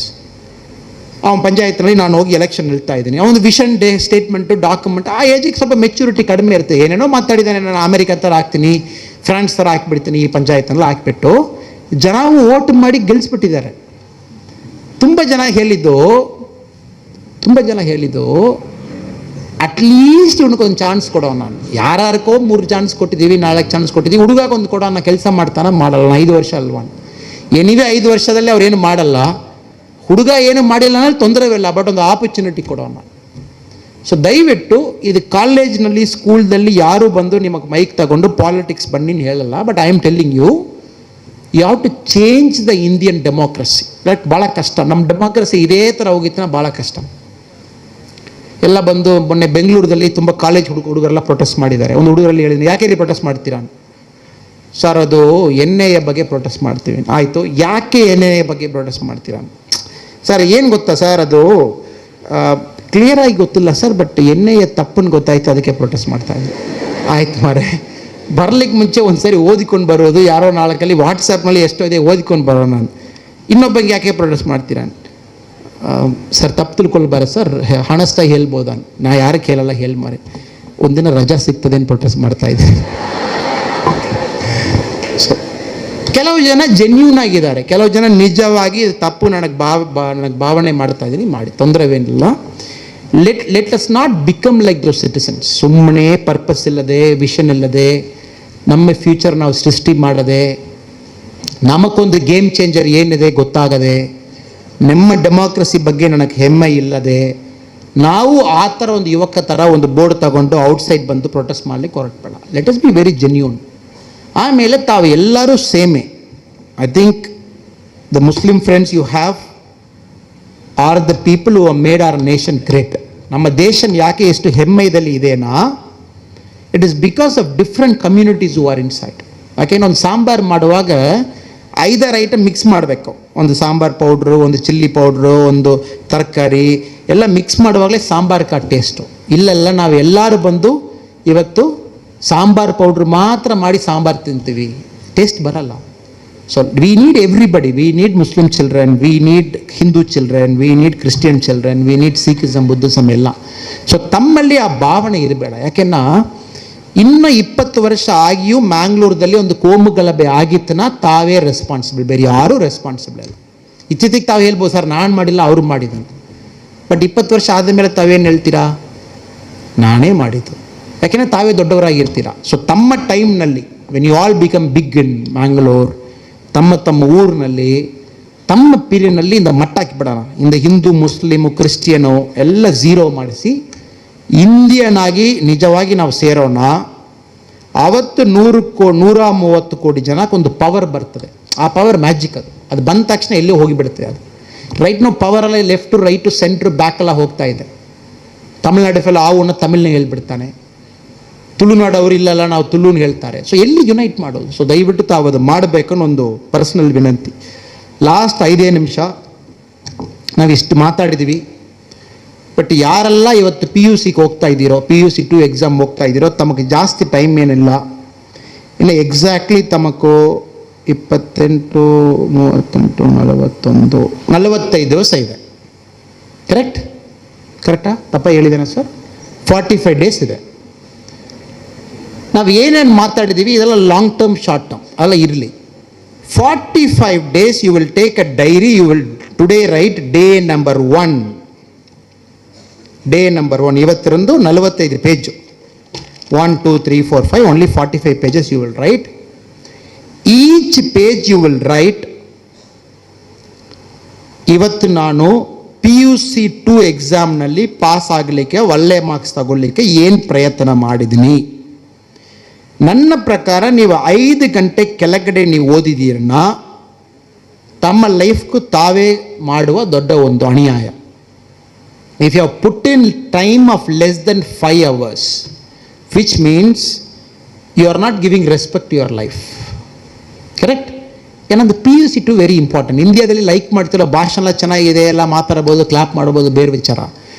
ಅವನ ಪಂಚಾಯತ್ನಲ್ಲಿ ನಾನು ಹೋಗಿ ಎಲೆಕ್ಷನ್ ನಿಲ್ತಾ ಇದ್ದೀನಿ. ಅವನು ವಿಷನ್ ಸ್ಟೇಟ್ಮೆಂಟು ಡಾಕ್ಯುಮೆಂಟ್, ಆ ಏಜಿಗೆ ಸ್ವಲ್ಪ ಮೆಚ್ಯೂರಿಟಿ ಕಡಿಮೆ ಇರುತ್ತೆ. ಏನೇನೋ ಮಾತಾಡಿದ್ದಾನೆ, ನಾನು ಅಮೆರಿಕ ಥರ ಹಾಕ್ತೀನಿ, ಫ್ರಾನ್ಸ್ ಥರ ಹಾಕಿಬಿಡ್ತೀನಿ, ಈ ಪಂಚಾಯತ್ನಲ್ಲಿ ಹಾಕಿಬಿಟ್ಟು ಜನ ವೋಟ್ ಮಾಡಿ ಗೆಲ್ಲಿಸ್ಬಿಟ್ಟಿದ್ದಾರೆ. ತುಂಬ ಜನ ಹೇಳಿದ್ದು ಅಟ್ಲೀಸ್ಟ್ ಇವನಿಗೊಂದು ಚಾನ್ಸ್ ಕೊಡೋ. ನಾನು ಯಾರ್ಯಾರಿಗೋ 3 ಚಾನ್ಸ್ ಕೊಟ್ಟಿದ್ದೀವಿ, 4 ಚಾನ್ಸ್ ಕೊಟ್ಟಿದ್ದೀವಿ, ಹುಡುಗಾಗೊಂದು ಕೊಡೋ, ನಾನು ಕೆಲಸ ಮಾಡ್ತಾನೆ ಮಾಡಲ್ಲ, 5 ವರ್ಷ ಅಲ್ವಾ? ಏನಿವೆ 5 ವರ್ಷದಲ್ಲಿ ಅವ್ರೇನು ಮಾಡಲ್ಲ, ಹುಡುಗ ಏನು ಮಾಡಿಲ್ಲ ಅಂದರೆ ತೊಂದರೆವಿಲ್ಲ, ಬಟ್ ಒಂದು ಆಪರ್ಚುನಿಟಿ ಕೊಡೋಣ. ಸೊ ದಯವಿಟ್ಟು ಇದು ಕಾಲೇಜ್ನಲ್ಲಿ ಸ್ಕೂಲ್ದಲ್ಲಿ ಯಾರು ಬಂದು ನಿಮಗೆ ಮೈಕ್ ತಗೊಂಡು ಪಾಲಿಟಿಕ್ಸ್ ಬನ್ನಿ ಹೇಳಲ್ಲ. But I am telling you have to change the Indian democracy. But ಭಾಳ ಕಷ್ಟ. ನಮ್ಮ ಡೆಮೋಕ್ರಸಿ ಇದೇ ಥರ ಹೋಗಿತ್ತು, ಭಾಳ ಕಷ್ಟ. ಎಲ್ಲ ಬಂದು ಮೊನ್ನೆ ಬೆಂಗಳೂರಲ್ಲಿ ತುಂಬ ಕಾಲೇಜ್ ಹುಡುಗರೆಲ್ಲ ಪ್ರೊಟೆಸ್ಟ್ ಮಾಡಿದ್ದಾರೆ. ಒಂದು ಹುಡುಗರಲ್ಲಿ ಹೇಳಿದ್ರು, ಯಾಕೆ ಇಲ್ಲಿ ಪ್ರೊಟೆಸ್ಟ್ ಮಾಡ್ತೀರಾ? ಸರ್ ಅದು ಎಣ್ಣೆಯ ಬಗ್ಗೆ ಪ್ರೊಟೆಸ್ಟ್ ಮಾಡ್ತೀವಿ. ಆಯಿತು, ಯಾಕೆ ಎಣ್ಣೆಯ ಬಗ್ಗೆ ಪ್ರೊಟೆಸ್ಟ್ ಮಾಡ್ತೀರಾ? ಸರ್ ಏನು ಗೊತ್ತಾ ಸರ್, ಅದು ಕ್ಲಿಯರಾಗಿ ಗೊತ್ತಿಲ್ಲ ಸರ್, ಬಟ್ ಎಣ್ಣೆಯ ತಪ್ಪನ್ನು ಗೊತ್ತಾಯ್ತು, ಅದಕ್ಕೆ ಪ್ರೊಟೆಸ್ಟ್ ಮಾಡ್ತಾಯಿದ್ದೆ. ಆಯ್ತು ಮಾರೆ, ಬರ್ಲಿಕ್ಕೆ ಮುಂಚೆ ಒಂದು ಸರಿ ಓದಿಕೊಂಡು ಬರೋದು, ಯಾರೋ ನಾಲ್ಕಲ್ಲಿ ವಾಟ್ಸಪ್ನಲ್ಲಿ ಎಷ್ಟೋ ಇದೆ ಓದಿಕೊಂಡು ಬರೋಣ. ನಾನು ಇನ್ನೊಬ್ಬಂಗೆ ಯಾಕೆ ಪ್ರೊಟೆಸ್ಟ್ ಮಾಡ್ತೀರಾ? ಸರ್ ತಪ್ಪು ತಿಳ್ಕೊಳ್ಬಾರ ಸರ್, ಹಣಸ್ತಾಗಿ ಹೇಳ್ಬೋದ? ನಾ ಯಾರಿಗೆ ಹೇಳಲ್ಲ, ಹೇಳಿ ಮಾರೆ, ಒಂದಿನ ರಜಾ ಸಿಗ್ತದೆ ಅಂತ ಪ್ರೊಟೆಸ್ಟ್ ಮಾಡ್ತಾಯಿದ್ದೆ. ಸೊ ಕೆಲವು ಜನ ಜೆನ್ಯೂನ್ ಆಗಿದ್ದಾರೆ, ಕೆಲವು ಜನ ನಿಜವಾಗಿ ತಪ್ಪು ನನಗೆ ಭಾವನೆ ಮಾಡ್ತಾ ಇದ್ದೀನಿ, ಮಾಡಿ ತೊಂದರೆವೇನಿಲ್ಲ. Let us not become like those citizens. ಸುಮ್ಮನೆ ಪರ್ಪಸ್ ಇಲ್ಲದೆ, ವಿಷನ್ ಇಲ್ಲದೆ, ನಮ್ಮ ಫ್ಯೂಚರ್ ನಾವು ಸೃಷ್ಟಿ ಮಾಡದೆ, ನಮಗೊಂದು ಗೇಮ್ ಚೇಂಜರ್ ಏನಿದೆ ಗೊತ್ತಾಗದೆ, ನಮ್ಮ ಡೆಮೋಕ್ರಸಿ ಬಗ್ಗೆ ನನಗೆ ಹೆಮ್ಮೆ ಇಲ್ಲದೆ, ನಾವು ಆ ಥರ ಒಂದು ಯುವಕ ಥರ ಒಂದು ಬೋರ್ಡ್ ತಗೊಂಡು ಔಟ್ಸೈಡ್ ಬಂದು ಪ್ರೊಟೆಸ್ಟ್ ಮಾಡಲಿಕ್ಕೆ ಹೊರಟಬೇಡ. Let us be very genuine. ಆಮೇಲೆ ತಾವು ಎಲ್ಲರೂ ಸೇಮೆ. I think the Muslim friends you have are the people who have made our nation great. ನಮ್ಮ ದೇಶ ಯಾಕೆ ಎಷ್ಟು ಹೆಮ್ಮೆಯಲ್ಲಿ ಇದೆನಾ, it is because of different communities who are inside. ಯಾಕೆಂದ್ರೆ ಒಂದು ಸಾಂಬಾರು ಮಾಡುವಾಗ 5 ಐಟಮ್ ಮಿಕ್ಸ್ ಮಾಡಬೇಕು. ಒಂದು ಸಾಂಬಾರು ಪೌಡ್ರು, ಒಂದು ಚಿಲ್ಲಿ ಪೌಡ್ರು, ಒಂದು ತರಕಾರಿ ಎಲ್ಲ ಮಿಕ್ಸ್ ಮಾಡುವಾಗಲೇ ಸಾಂಬಾರು ಟೇಸ್ಟು. ಇಲ್ಲೆಲ್ಲ ನಾವು ಎಲ್ಲರೂ ಬಂದು ಇವತ್ತು ಸಾಂಬಾರು ಪೌಡ್ರ್ ಮಾತ್ರ ಮಾಡಿ ಸಾಂಬಾರು ತಿಂತೀವಿ, ಟೇಸ್ಟ್ ಬರಲ್ಲ. So we need everybody. We need Muslim children, we need Hindu children, we need Christian children, we need Sikhism, Buddhism ಎಲ್ಲ. ಸೊ ತಮ್ಮಲ್ಲಿ ಆ ಭಾವನೆ ಇರಬೇಡ. ಯಾಕೆನ್ನ ಇನ್ನು 20 ವರ್ಷ ಆಗಿಯೂ ಮ್ಯಾಂಗ್ಳೂರ್ದಲ್ಲಿ ಒಂದು ಕೋಮು ಗಲಭೆ ಆಗಿತ್ತನ ತಾವೇ ರೆಸ್ಪಾನ್ಸಿಬಲ್, ಬೇರೆ ಯಾರೂ ರೆಸ್ಪಾನ್ಸಿಬಲ್ ಅಲ್ಲ. ಇತ್ತೀಚೆಗೆ ತಾವು ಹೇಳ್ಬೋದು ಸರ್ ನಾನು ಮಾಡಿಲ್ಲ ಅವರು ಮಾಡಿದಂತ. ಬಟ್ 20 ವರ್ಷ ಆದಮೇಲೆ ತಾವೇನು ಹೇಳ್ತೀರಾ? ನಾನೇ ಮಾಡಿದ್ದು. ಯಾಕೆಂದರೆ ತಾವೇ ದೊಡ್ಡವರಾಗಿರ್ತೀರ. ಸೊ ತಮ್ಮ ಟೈಮ್ನಲ್ಲಿ when you all become big in Mangalore, ತಮ್ಮ ಊರಿನಲ್ಲಿ ತಮ್ಮ ಪೀರಿಯಡ್ನಲ್ಲಿ ಇಂದ ಮಟ್ಟ ಹಾಕಿಬಿಡೋಣ. ಇಂದ ಹಿಂದೂ, ಮುಸ್ಲಿಮು, ಕ್ರಿಶ್ಚಿಯನು ಎಲ್ಲ ಝೀರೋ ಮಾಡಿಸಿ ಇಂಡಿಯನ್ ಆಗಿ ನಿಜವಾಗಿ ನಾವು ಸೇರೋಣ. ಆವತ್ತು 130 ಕೋಟಿ ಜನಕ್ಕೊಂದು ಪವರ್ ಬರ್ತದೆ. ಆ ಪವರ್ ಮ್ಯಾಜಿಕ್. ಅದು ಬಂದ ತಕ್ಷಣ ಎಲ್ಲೂ ಹೋಗಿಬಿಡುತ್ತೆ. ಅದು ರೈಟ್ ನಾವು ಪವರಲ್ಲಿ left to right to centre back ಎಲ್ಲ ಹೋಗ್ತಾ ಇದೆ. ತಮಿಳ್ನಾಡು ಫೆಲ್ಲ ಆವನ್ನ ತಮಿಳ್ನ ಹೇಳ್ಬಿಡ್ತಾನೆ, ತುಳುನಾಡು ಅವರು ಇಲ್ಲಲ್ಲ ನಾವು ತುಳುನ ಹೇಳ್ತಾರೆ. ಸೊ ಎಲ್ಲಿ ಯುನೈಟ್ ಮಾಡೋದು? ಸೊ ದಯವಿಟ್ಟು ತಾವು ಅದು ಮಾಡಬೇಕು ಅನ್ನೋ ಒಂದು ಪರ್ಸನಲ್ ವಿನಂತಿ. ಲಾಸ್ಟ್ 5 ನಿಮಿಷ ನಾವು ಇಷ್ಟು ಮಾತಾಡಿದ್ದೀವಿ. ಬಟ್ ಯಾರೆಲ್ಲ ಇವತ್ತು PUCಗೆ ಹೋಗ್ತಾ ಇದ್ದೀರೋ, PUC 2 ಎಕ್ಸಾಮ್ ಹೋಗ್ತಾ ಇದ್ದೀರೋ, ತಮಗೆ ಜಾಸ್ತಿ ಟೈಮ್ ಏನಿಲ್ಲ. ಇಲ್ಲ ಎಕ್ಸಾಕ್ಟ್ಲಿ ತಮಕು 28, 38, 41, 45 ದಿವಸ ಇದೆ. ಕರೆಕ್ಟಾ? ತಪ್ಪ ಹೇಳಿದ್ದೇನೆ ಸರ್? 45 ಡೇಸ್ ಇದೆ. ನಾವು ಏನೇನು ಮಾತಾಡಿದ್ದೀವಿ ಇದೆಲ್ಲ ಲಾಂಗ್ ಟರ್ಮ್, ಶಾರ್ಟ್ ಟರ್ಮ್ ಅಲ್ಲ ಇರಲಿ. 45 days you will take a diary, you will today write day number 1. Day number 1 ಇವತ್ತರಂದು 45 page. 1, 2, 3, 4, 5 only 45 pages you will write. Each page you will write, ಇವತ್ತು ನಾನು PUC 2 ಎಕ್ಸಾಮ್ನಲ್ಲಿ pass ಆಗಲಿಕ್ಕೆ, ಒಳ್ಳೆ marks ತಗೊಳ್ಳಿಕ್ಕೆ ಏನು ಪ್ರಯತ್ನ ಮಾಡಿದ್ದೀನಿ. ನನ್ನ ಪ್ರಕಾರ ನೀವು 5 ಗಂಟೆ ಕೆಳಗಡೆ ನೀವು ಓದಿದ್ದೀರನ್ನ ತಮ್ಮ ಲೈಫ್ಗೂ ತಾವೇ ಮಾಡುವ ದೊಡ್ಡ ಒಂದು ಅನ್ಯಾಯ. If you have put in time of less than 5 hours, which means you are not giving respect to your life. Correct? ಏನಂದ್ರೆ PUC 2 ವೆರಿ ಇಂಪಾರ್ಟೆಂಟ್. ಇಂಡಿಯಾದಲ್ಲಿ ಲೈಕ್ ಮಾಡ್ತಿರೋ ಭಾಷಣ ಎಲ್ಲ ಚೆನ್ನಾಗಿದೆ, ಎಲ್ಲ ಮಾತಾಡ್ಬೋದು, ಕ್ಲಾಪ್ ಮಾಡ್ಬೋದು, ಬೇರೆ ವಿಚಾರ.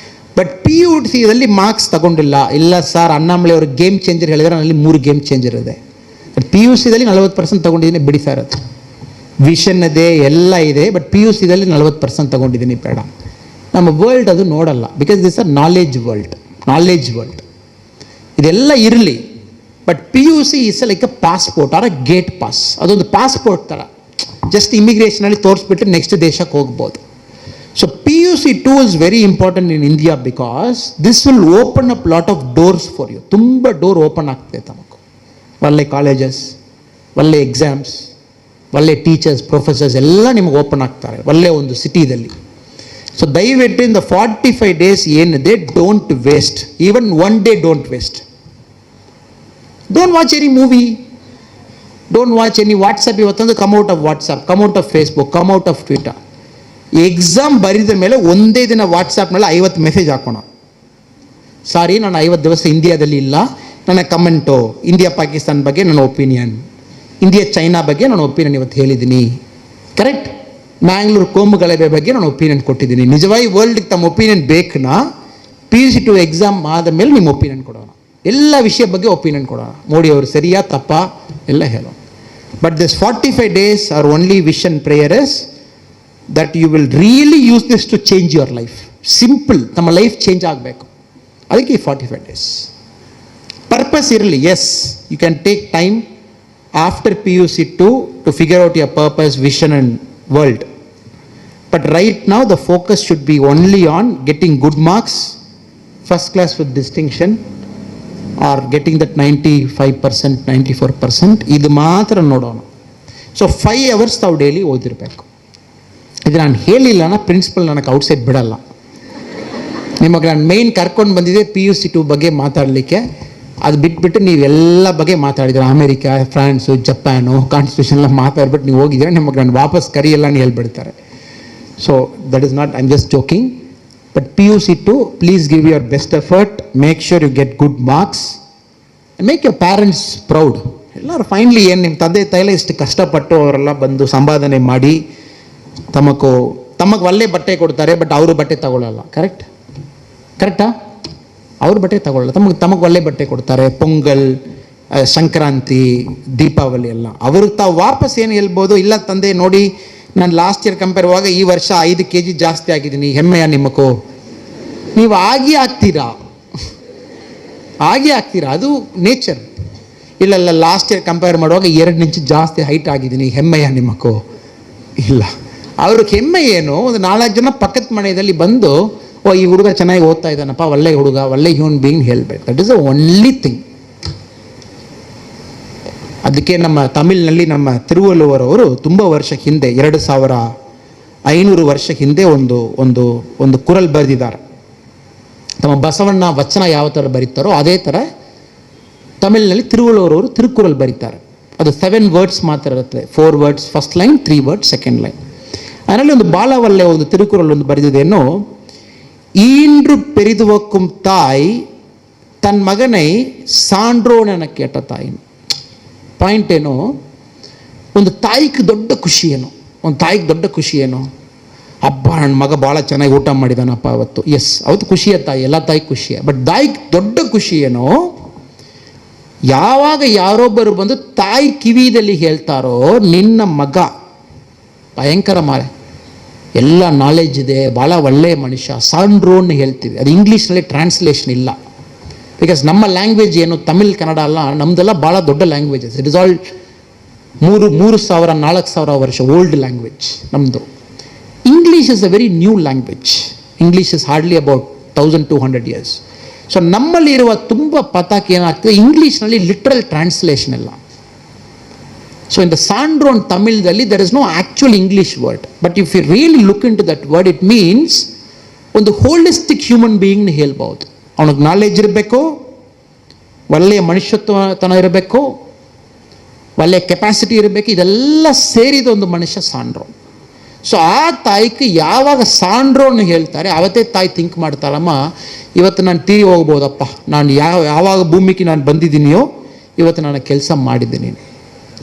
ಬಟ್ PUCದಲ್ಲಿ ಮಾರ್ಕ್ಸ್ ತಗೊಂಡಿಲ್ಲ. ಇಲ್ಲ ಸರ್, ಅಣ್ಣಾಮಲೈ ಅವರು ಗೇಮ್ ಚೇಂಜರ್ ಹೇಳಿದರೆ ಅಲ್ಲಿ 3 ಗೇಮ್ ಚೇಂಜರ್ ಇದೆ. ಬಟ್ PUCದಲ್ಲಿ 40% ತಗೊಂಡಿದ್ದೀನಿ, ಬಿಡಿ ಸರ್. ಅದು ವಿಷನ್ ಇದೆ, ಎಲ್ಲ ಇದೆ. ಬಟ್ PUCದಲ್ಲಿ 40% ತಗೊಂಡಿದ್ದೀನಿ, ಬೇಡ. ನಮ್ಮ ವರ್ಲ್ಡ್ ಅದು ನೋಡಲ್ಲ. Because this are knowledge world. ಇದೆಲ್ಲ ಇರಲಿ. ಬಟ್ PUC is like a passport or a gate pass. ಅದೊಂದು ಪಾಸ್ಪೋರ್ಟ್ ಥರ, ಜಸ್ಟ್ ಇಮಿಗ್ರೇಷನಲ್ಲಿ ತೋರಿಸ್ಬಿಟ್ಟು ನೆಕ್ಸ್ಟ್ ದೇಶಕ್ಕೆ ಹೋಗ್ಬೋದು. ಸೊ PUC 2 is very important in India because this will open up lot of doors for you. ತುಂಬ ಡೋರ್ ಓಪನ್ ಆಗ್ತದೆ ತಮಗೆ. ಒಳ್ಳೆ ಕಾಲೇಜಸ್, ಒಳ್ಳೆ ಎಕ್ಸಾಮ್ಸ್, ಒಳ್ಳೆ ಟೀಚರ್ಸ್, ಪ್ರೊಫೆಸರ್ಸ್ ಎಲ್ಲ ನಿಮಗೆ ಓಪನ್ ಆಗ್ತಾರೆ ಒಳ್ಳೆ ಒಂದು ಸಿಟಿದಲ್ಲಿ. ಸೊ ದಯವಿಟ್ಟು ಇನ್ ದ 45 ಡೇಸ್ ಏನಿದೆ, don't waste, even one day don't waste. Don't watch any movie, don't watch any WhatsApp. ಇವತ್ತೊಂದು come out of WhatsApp, come out of Facebook, come out of Twitter. Exam ಬರೆದ ಮೇಲೆ ಒಂದೇ ದಿನ ವಾಟ್ಸಪ್ನಲ್ಲಿ 50 message ಹಾಕೋಣ. ಸಾರಿ, ನಾನು 50 ದಿವಸ ಇಂಡಿಯಾದಲ್ಲಿ ಇಲ್ಲ, ನನ್ನ ಕಮೆಂಟು ಇಂಡಿಯಾ ಪಾಕಿಸ್ತಾನ ಬಗ್ಗೆ ನನ್ನ ಒಪಿನಿಯನ್, ಇಂಡಿಯಾ ಚೈನಾ ಬಗ್ಗೆ ನಾನು ಒಪಿನಿಯನ್ ಇವತ್ತು ಹೇಳಿದ್ದೀನಿ, ಕರೆಕ್ಟ್? ಮ್ಯಾಂಗ್ಳೂರು ಕೋಮು ಗಲಭೆ ಬಗ್ಗೆ ನಾನು ಒಪಿನಿಯನ್ ಕೊಟ್ಟಿದ್ದೀನಿ. ನಿಜವಾಗಿ ವರ್ಲ್ಡ್ಗೆ ತಮ್ಮ ಒಪಿನಿಯನ್ ಬೇಕನ್ನ PUC2 ಎಕ್ಸಾಮ್ ಆದ ಮೇಲೆ ನಿಮ್ಮ ಒಪಿನಿಯನ್ ಕೊಡೋಣ, ಎಲ್ಲ ವಿಷಯ ಬಗ್ಗೆ ಒಪಿನಿಯನ್ ಕೊಡೋಣ. ಮೋದಿ ಅವರು ಸರಿಯಾ ತಪ್ಪಾ ಎಲ್ಲ ಹೇಳೋಣ. But this 45 days are only wish and prayer is that you will really use this to change your life. Simple, ನಮ್ಮ ಲೈಫ್ ಚೇಂಜ್ ಆಗಬೇಕು, ಅದಕ್ಕೆ ಈ 45 ಡೇಸ್. ಪರ್ಪಸ್ ಇರಲಿ, yes, you can take time after PUC2 to figure out your purpose, vision and world. But right now the focus should be only on getting good marks, first class with distinction, or getting that 95%, 94%. ಇದು ಮಾತ್ರ ನೋಡೋಣ. So 5 hours ತಾವು daily ಓದಿರಬೇಕು. ಇದು ನಾನು ಹೇಳಿಲ್ಲ, principal ನನಗೆ outside ಬಿಡಲ್ಲ. ನಿಮಗೆ ನಾನು ಮೇಯ್ನ್ ಕರ್ಕೊಂಡು ಬಂದಿದ್ದೆ PUC2 ಬಗ್ಗೆ ಮಾತಾಡಲಿಕ್ಕೆ. ಅದು ಬಿಟ್ಬಿಟ್ಟು ನೀವೆಲ್ಲ ಬಗ್ಗೆ ಮಾತಾಡಿದ್ರೆ, ಅಮೇರಿಕಾ, ಫ್ರಾನ್ಸು, ಜಪಾನು, ಕಾನ್ಸ್ಟಿಟ್ಯೂಷನ್ ಎಲ್ಲ ಮಾತಾಡ್ಬಿಟ್ಟು ನೀವು ಹೋಗಿದ್ದೀರ, ನಿಮಗೆ ನಾನು ವಾಪಸ್ ಕರಿಯಲ್ಲ ಅಂತ ಹೇಳ್ಬಿಡ್ತಾರೆ. So that is not, I'm just joking. But PUC2, please give your best effort, make sure you get good marks and make your parents proud. ಎಲ್ಲರೂ ಫೈನಲಿ ಏನು ನಿಮ್ಮ ತಂದೆ ತಾಯಿಲ್ಲ ಇಷ್ಟು ಕಷ್ಟಪಟ್ಟು ಅವರೆಲ್ಲ ಬಂದು ಸಂಪಾದನೆ ಮಾಡಿ ತಮಗೆ ಒಳ್ಳೆ ಬಟ್ಟೆ ಕೊಡ್ತಾರೆ, ಬಟ್ ಅವರು ಬಟ್ಟೆ ತಗೊಳ್ಳಲ್ಲ. ಕರೆಕ್ಟಾ? ಅವ್ರ ಬಟ್ಟೆ ತಗೊಳ್ಳಲ್ಲ, ತಮಗೆ ಒಳ್ಳೆ ಬಟ್ಟೆ ಕೊಡ್ತಾರೆ. ಪೊಂಗಲ್, ಸಂಕ್ರಾಂತಿ, ದೀಪಾವಳಿ ಎಲ್ಲ ಅವ್ರಿಗೆ ತಾವು ವಾಪಸ್ ಏನು ಹೇಳ್ಬೋದು, ಇಲ್ಲ ತಂದೆ ನೋಡಿ ನಾನು ಲಾಸ್ಟ್ ಇಯರ್ ಕಂಪೇರ್ ಆಗುವಾಗ ಈ ವರ್ಷ 5 kg ಜಾಸ್ತಿ ಆಗಿದ್ದೀನಿ, ಹೆಮ್ಮೆಯ ನಿಮ್ಮಕ್ಕೂ? ನೀವು ಆಗೇ ಆಗ್ತೀರಾ, ಅದು ನೇಚರ್. ಇಲ್ಲ ಲಾಸ್ಟ್ ಇಯರ್ ಕಂಪೇರ್ ಮಾಡುವಾಗ 2 ಇಂಚ್ ಜಾಸ್ತಿ ಹೈಟ್ ಆಗಿದ್ದೀನಿ, ಹೆಮ್ಮೆಯ ನಿಮ್ಮಕ್ಕೂ? ಇಲ್ಲ. ಅವ್ರಿಗೆ ಹೆಮ್ಮೆ ಏನು, ಒಂದು 4 ಜನ ಪಕ್ಕದ ಮನೆಯಲ್ಲಿ ಬಂದು, ಓ ಈ ಹುಡುಗ ಚೆನ್ನಾಗಿ ಓದ್ತಾ ಇದ್ದಾನಪ್ಪ, ಒಳ್ಳೆ ಹುಡುಗ, ಒಳ್ಳೆ ಹ್ಯೂಮನ್ ಬೀಯಿಂಗ್ ಹೇಳ್ಬೇಕು. That is the only thing. ಅದಕ್ಕೆ ನಮ್ಮ ತಮಿಳಿನಲ್ಲಿ ನಮ್ಮ ತಿರುವಲ್ಲುವರ್ ಅವರು ತುಂಬ ವರ್ಷ ಹಿಂದೆ, 2500 ವರ್ಷ ಹಿಂದೆ ಒಂದು ಕುರಲ್ ಬರೆದಿದ್ದಾರೆ. ತಮ್ಮ ಬಸವಣ್ಣ ವಚನ ಯಾವ ಥರ ಬರೀತಾರೋ ಅದೇ ಥರ ತಮಿಳಿನಲ್ಲಿ ತಿರುವಲ್ಲುವರ್ ಅವರು ತಿರುಕುರಲ್ ಬರೀತಾರೆ. ಅದು 7 words ಮಾತ್ರ ಇರುತ್ತೆ. 4 words first line, 3 words second line. ಅದರಲ್ಲಿ ಒಂದು ಬಾಲವಲ್ಲೆ ಒಂದು ತಿರುಕುರಲ್ ಒಂದು ಬರೆದಿದ್ದೇನು, ஈன்று பெரிதுவக்கும் தாய் தன் மகனை சான்றோன கேட்ட ತಾಯಿ. ಪಾಯಿಂಟ್ ಏನು, ಒಂದು ತಾಯಿಗೆ ದೊಡ್ಡ ಖುಷಿ ಏನು, ಹಬ್ಬ ನನ್ನ ಮಗ ಭಾಳ ಚೆನ್ನಾಗಿ ಊಟ ಮಾಡಿದಾನಪ್ಪ ಅವತ್ತು. ಎಸ್, ಅವತ್ತು ಖುಷಿಯ ತಾಯಿ, ಎಲ್ಲ ತಾಯಿ ಖುಷಿಯ. ಬಟ್ ತಾಯಿಗೆ ದೊಡ್ಡ ಖುಷಿ ಏನೋ, ಯಾವಾಗ ಯಾರೊಬ್ಬರು ಬಂದು ತಾಯಿ ಕಿವಿದಲ್ಲಿ ಹೇಳ್ತಾರೋ, ನಿನ್ನ ಮಗ ಭಯಂಕರ ಮಾರೆ, ಎಲ್ಲ ನಾಲೆಜ್ ಇದೆ, ಭಾಳ ಒಳ್ಳೆಯ ಮನುಷ್ಯ, ಸಾಂಡ್ರೋನ್ ಹೇಳ್ತೀವಿ. ಅದು ಇಂಗ್ಲೀಷ್ನಲ್ಲಿ ಟ್ರಾನ್ಸ್ಲೇಷನ್ ಇಲ್ಲ. ಬಿಕಾಸ್ ನಮ್ಮ ಲ್ಯಾಂಗ್ವೇಜ್ ಏನು, ತಮಿಳ್, ಕನ್ನಡ ಅಲ್ಲ, ನಮ್ಮದೆಲ್ಲ ಭಾಳ ದೊಡ್ಡ ಲ್ಯಾಂಗ್ವೇಜಸ್. ಇಟ್ ಇಸ್ ಆಲ್ 3,000-4,000 ವರ್ಷ ಓಲ್ಡ್ ಲ್ಯಾಂಗ್ವೇಜ್ ನಮ್ಮದು. English is a very new language. English is hardly about 1200 years. So ನಮ್ಮಲ್ಲಿರುವ ತುಂಬ ಪತಾಕ್ ಏನಾಗ್ತದೆ, ಇಂಗ್ಲೀಷ್ನಲ್ಲಿ ಲಿಟ್ರಲ್ ಟ್ರಾನ್ಸ್ಲೇಷನ್ ಇಲ್ಲ. ಸೊ ಇನ್ ದ ಸಾಂಡ್ರೋನ್ ತಮಿಳ್ದಲ್ಲಿ there is no actual English word. But if you really look into that word, it means ಒಂದು holistic human ಬೀಯಿಂಗ್ನ ಹೇಳ್ಬೋದು. ಅವನಿಗೆ ನಾಲೆಜ್ ಇರಬೇಕು, ಒಳ್ಳೆಯ ಮನುಷ್ಯತ್ವತನ ಇರಬೇಕು, ಒಳ್ಳೆಯ ಕೆಪಾಸಿಟಿ ಇರಬೇಕು, ಇದೆಲ್ಲ ಸೇರಿದ ಒಂದು ಮನುಷ್ಯ ಸಾಂಡ್ರೋನ್. ಸೊ ಆ ತಾಯಿಗೆ ಯಾವಾಗ ಸಾಂಡ್ರೋನ್ ಹೇಳ್ತಾರೆ, ಅವತ್ತೇ ತಾಯಿ ಥಿಂಕ್ ಮಾಡ್ತಾಳಮ್ಮ, ಇವತ್ತು ನಾನು ತೀರಿ ಹೋಗ್ಬೋದಪ್ಪ, ನಾನು ಯಾವಾಗ ಭೂಮಿಗೆ ನಾನು ಬಂದಿದ್ದೀನಿಯೋ ಇವತ್ತು ನಾನು ಕೆಲಸ ಮಾಡಿದ್ದೀನಿ.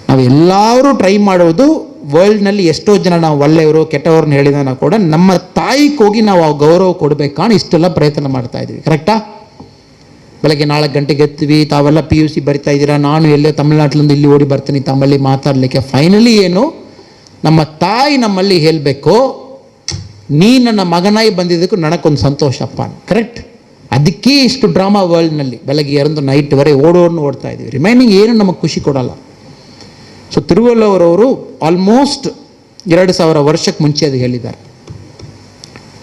ನಾವು ಎಲ್ಲರೂ ಟ್ರೈ ಮಾಡೋದು, ವರ್ಲ್ಡ್ನಲ್ಲಿ ಎಷ್ಟೋ ಜನ ನಾವು ಒಳ್ಳೆಯವರು ಕೆಟ್ಟವ್ರನ್ನ ಹೇಳಿದಾನ ಕೂಡ ನಮ್ಮ ತಾಯಿಗೆ ಹೋಗಿ ನಾವು ಆ ಗೌರವ ಕೊಡಬೇಕಾಣ ಇಷ್ಟೆಲ್ಲ ಪ್ರಯತ್ನ ಮಾಡ್ತಾ ಇದ್ದೀವಿ. ಕರೆಕ್ಟಾ? ಬೆಳಗ್ಗೆ 4 ಗಂಟೆಗೆ ಎತ್ತೀವಿ, ತಾವೆಲ್ಲ PUC ಬರಿತಾ ಇದ್ದೀರಾ, ನಾನು ಎಲ್ಲೇ ತಮಿಳ್ನಾட்டிನಿಂದ ಇಲ್ಲಿ ಓಡಿ ಬರ್ತೀನಿ ತಮ್ಮಲ್ಲಿ ಮಾತಾಡಲಿಕ್ಕೆ. ಫೈನಲಿ ಏನು, ನಮ್ಮ ತಾಯಿ ನಮ್ಮಲ್ಲಿ ಹೇಳಬೇಕು, ನೀ ನನ್ನ ಮಗನಾಗಿ ಬಂದಿದ್ದಕ್ಕೂ ನನಗೊಂದು ಸಂತೋಷಪ್ಪ. ಕರೆಕ್ಟ್? ಅದಕ್ಕೆ ಇಷ್ಟು ಡ್ರಾಮಾ ವರ್ಲ್ಡ್ನಲ್ಲಿ ಬೆಳಗ್ಗೆ 2 ನೈಟ್ವರೆಗೆ ಓಡ್ತಾ ಇದ್ದೀವಿ. ರಿಮೈನಿಂಗ್ ಏನು ನಮಗೆ ಖುಷಿ ಕೊಡಲ್ಲ. ಸೊ ತಿರುವಲ್ಲೂರವರು ಆಲ್ಮೋಸ್ಟ್ 2000 ವರ್ಷಕ್ಕೆ ಮುಂಚೆ ಅದು ಹೇಳಿದ್ದಾರೆ.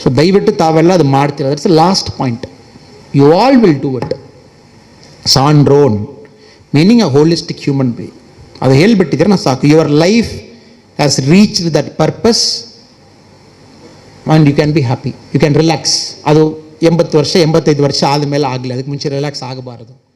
ಸೊ ದಯವಿಟ್ಟು ತಾವೆಲ್ಲ ಅದು ಮಾಡ್ತೀರ. That's the last point. You all will do it. Sandron meaning a holistic human being, ಅದು ಹೇಳಿಬಿಟ್ಟಿದ್ರೆ ನಾ ಸಾಕು. Your life has reached that purpose and you can be happy, you can relax. ಅದು 80 ವರ್ಷ 85 ವರ್ಷ ಆದಮೇಲೆ ಆಗಲಿ, ಅದಕ್ಕೆ ಮುಂಚೆ ರಿಲ್ಯಾಕ್ಸ್ ಆಗಬಾರದು.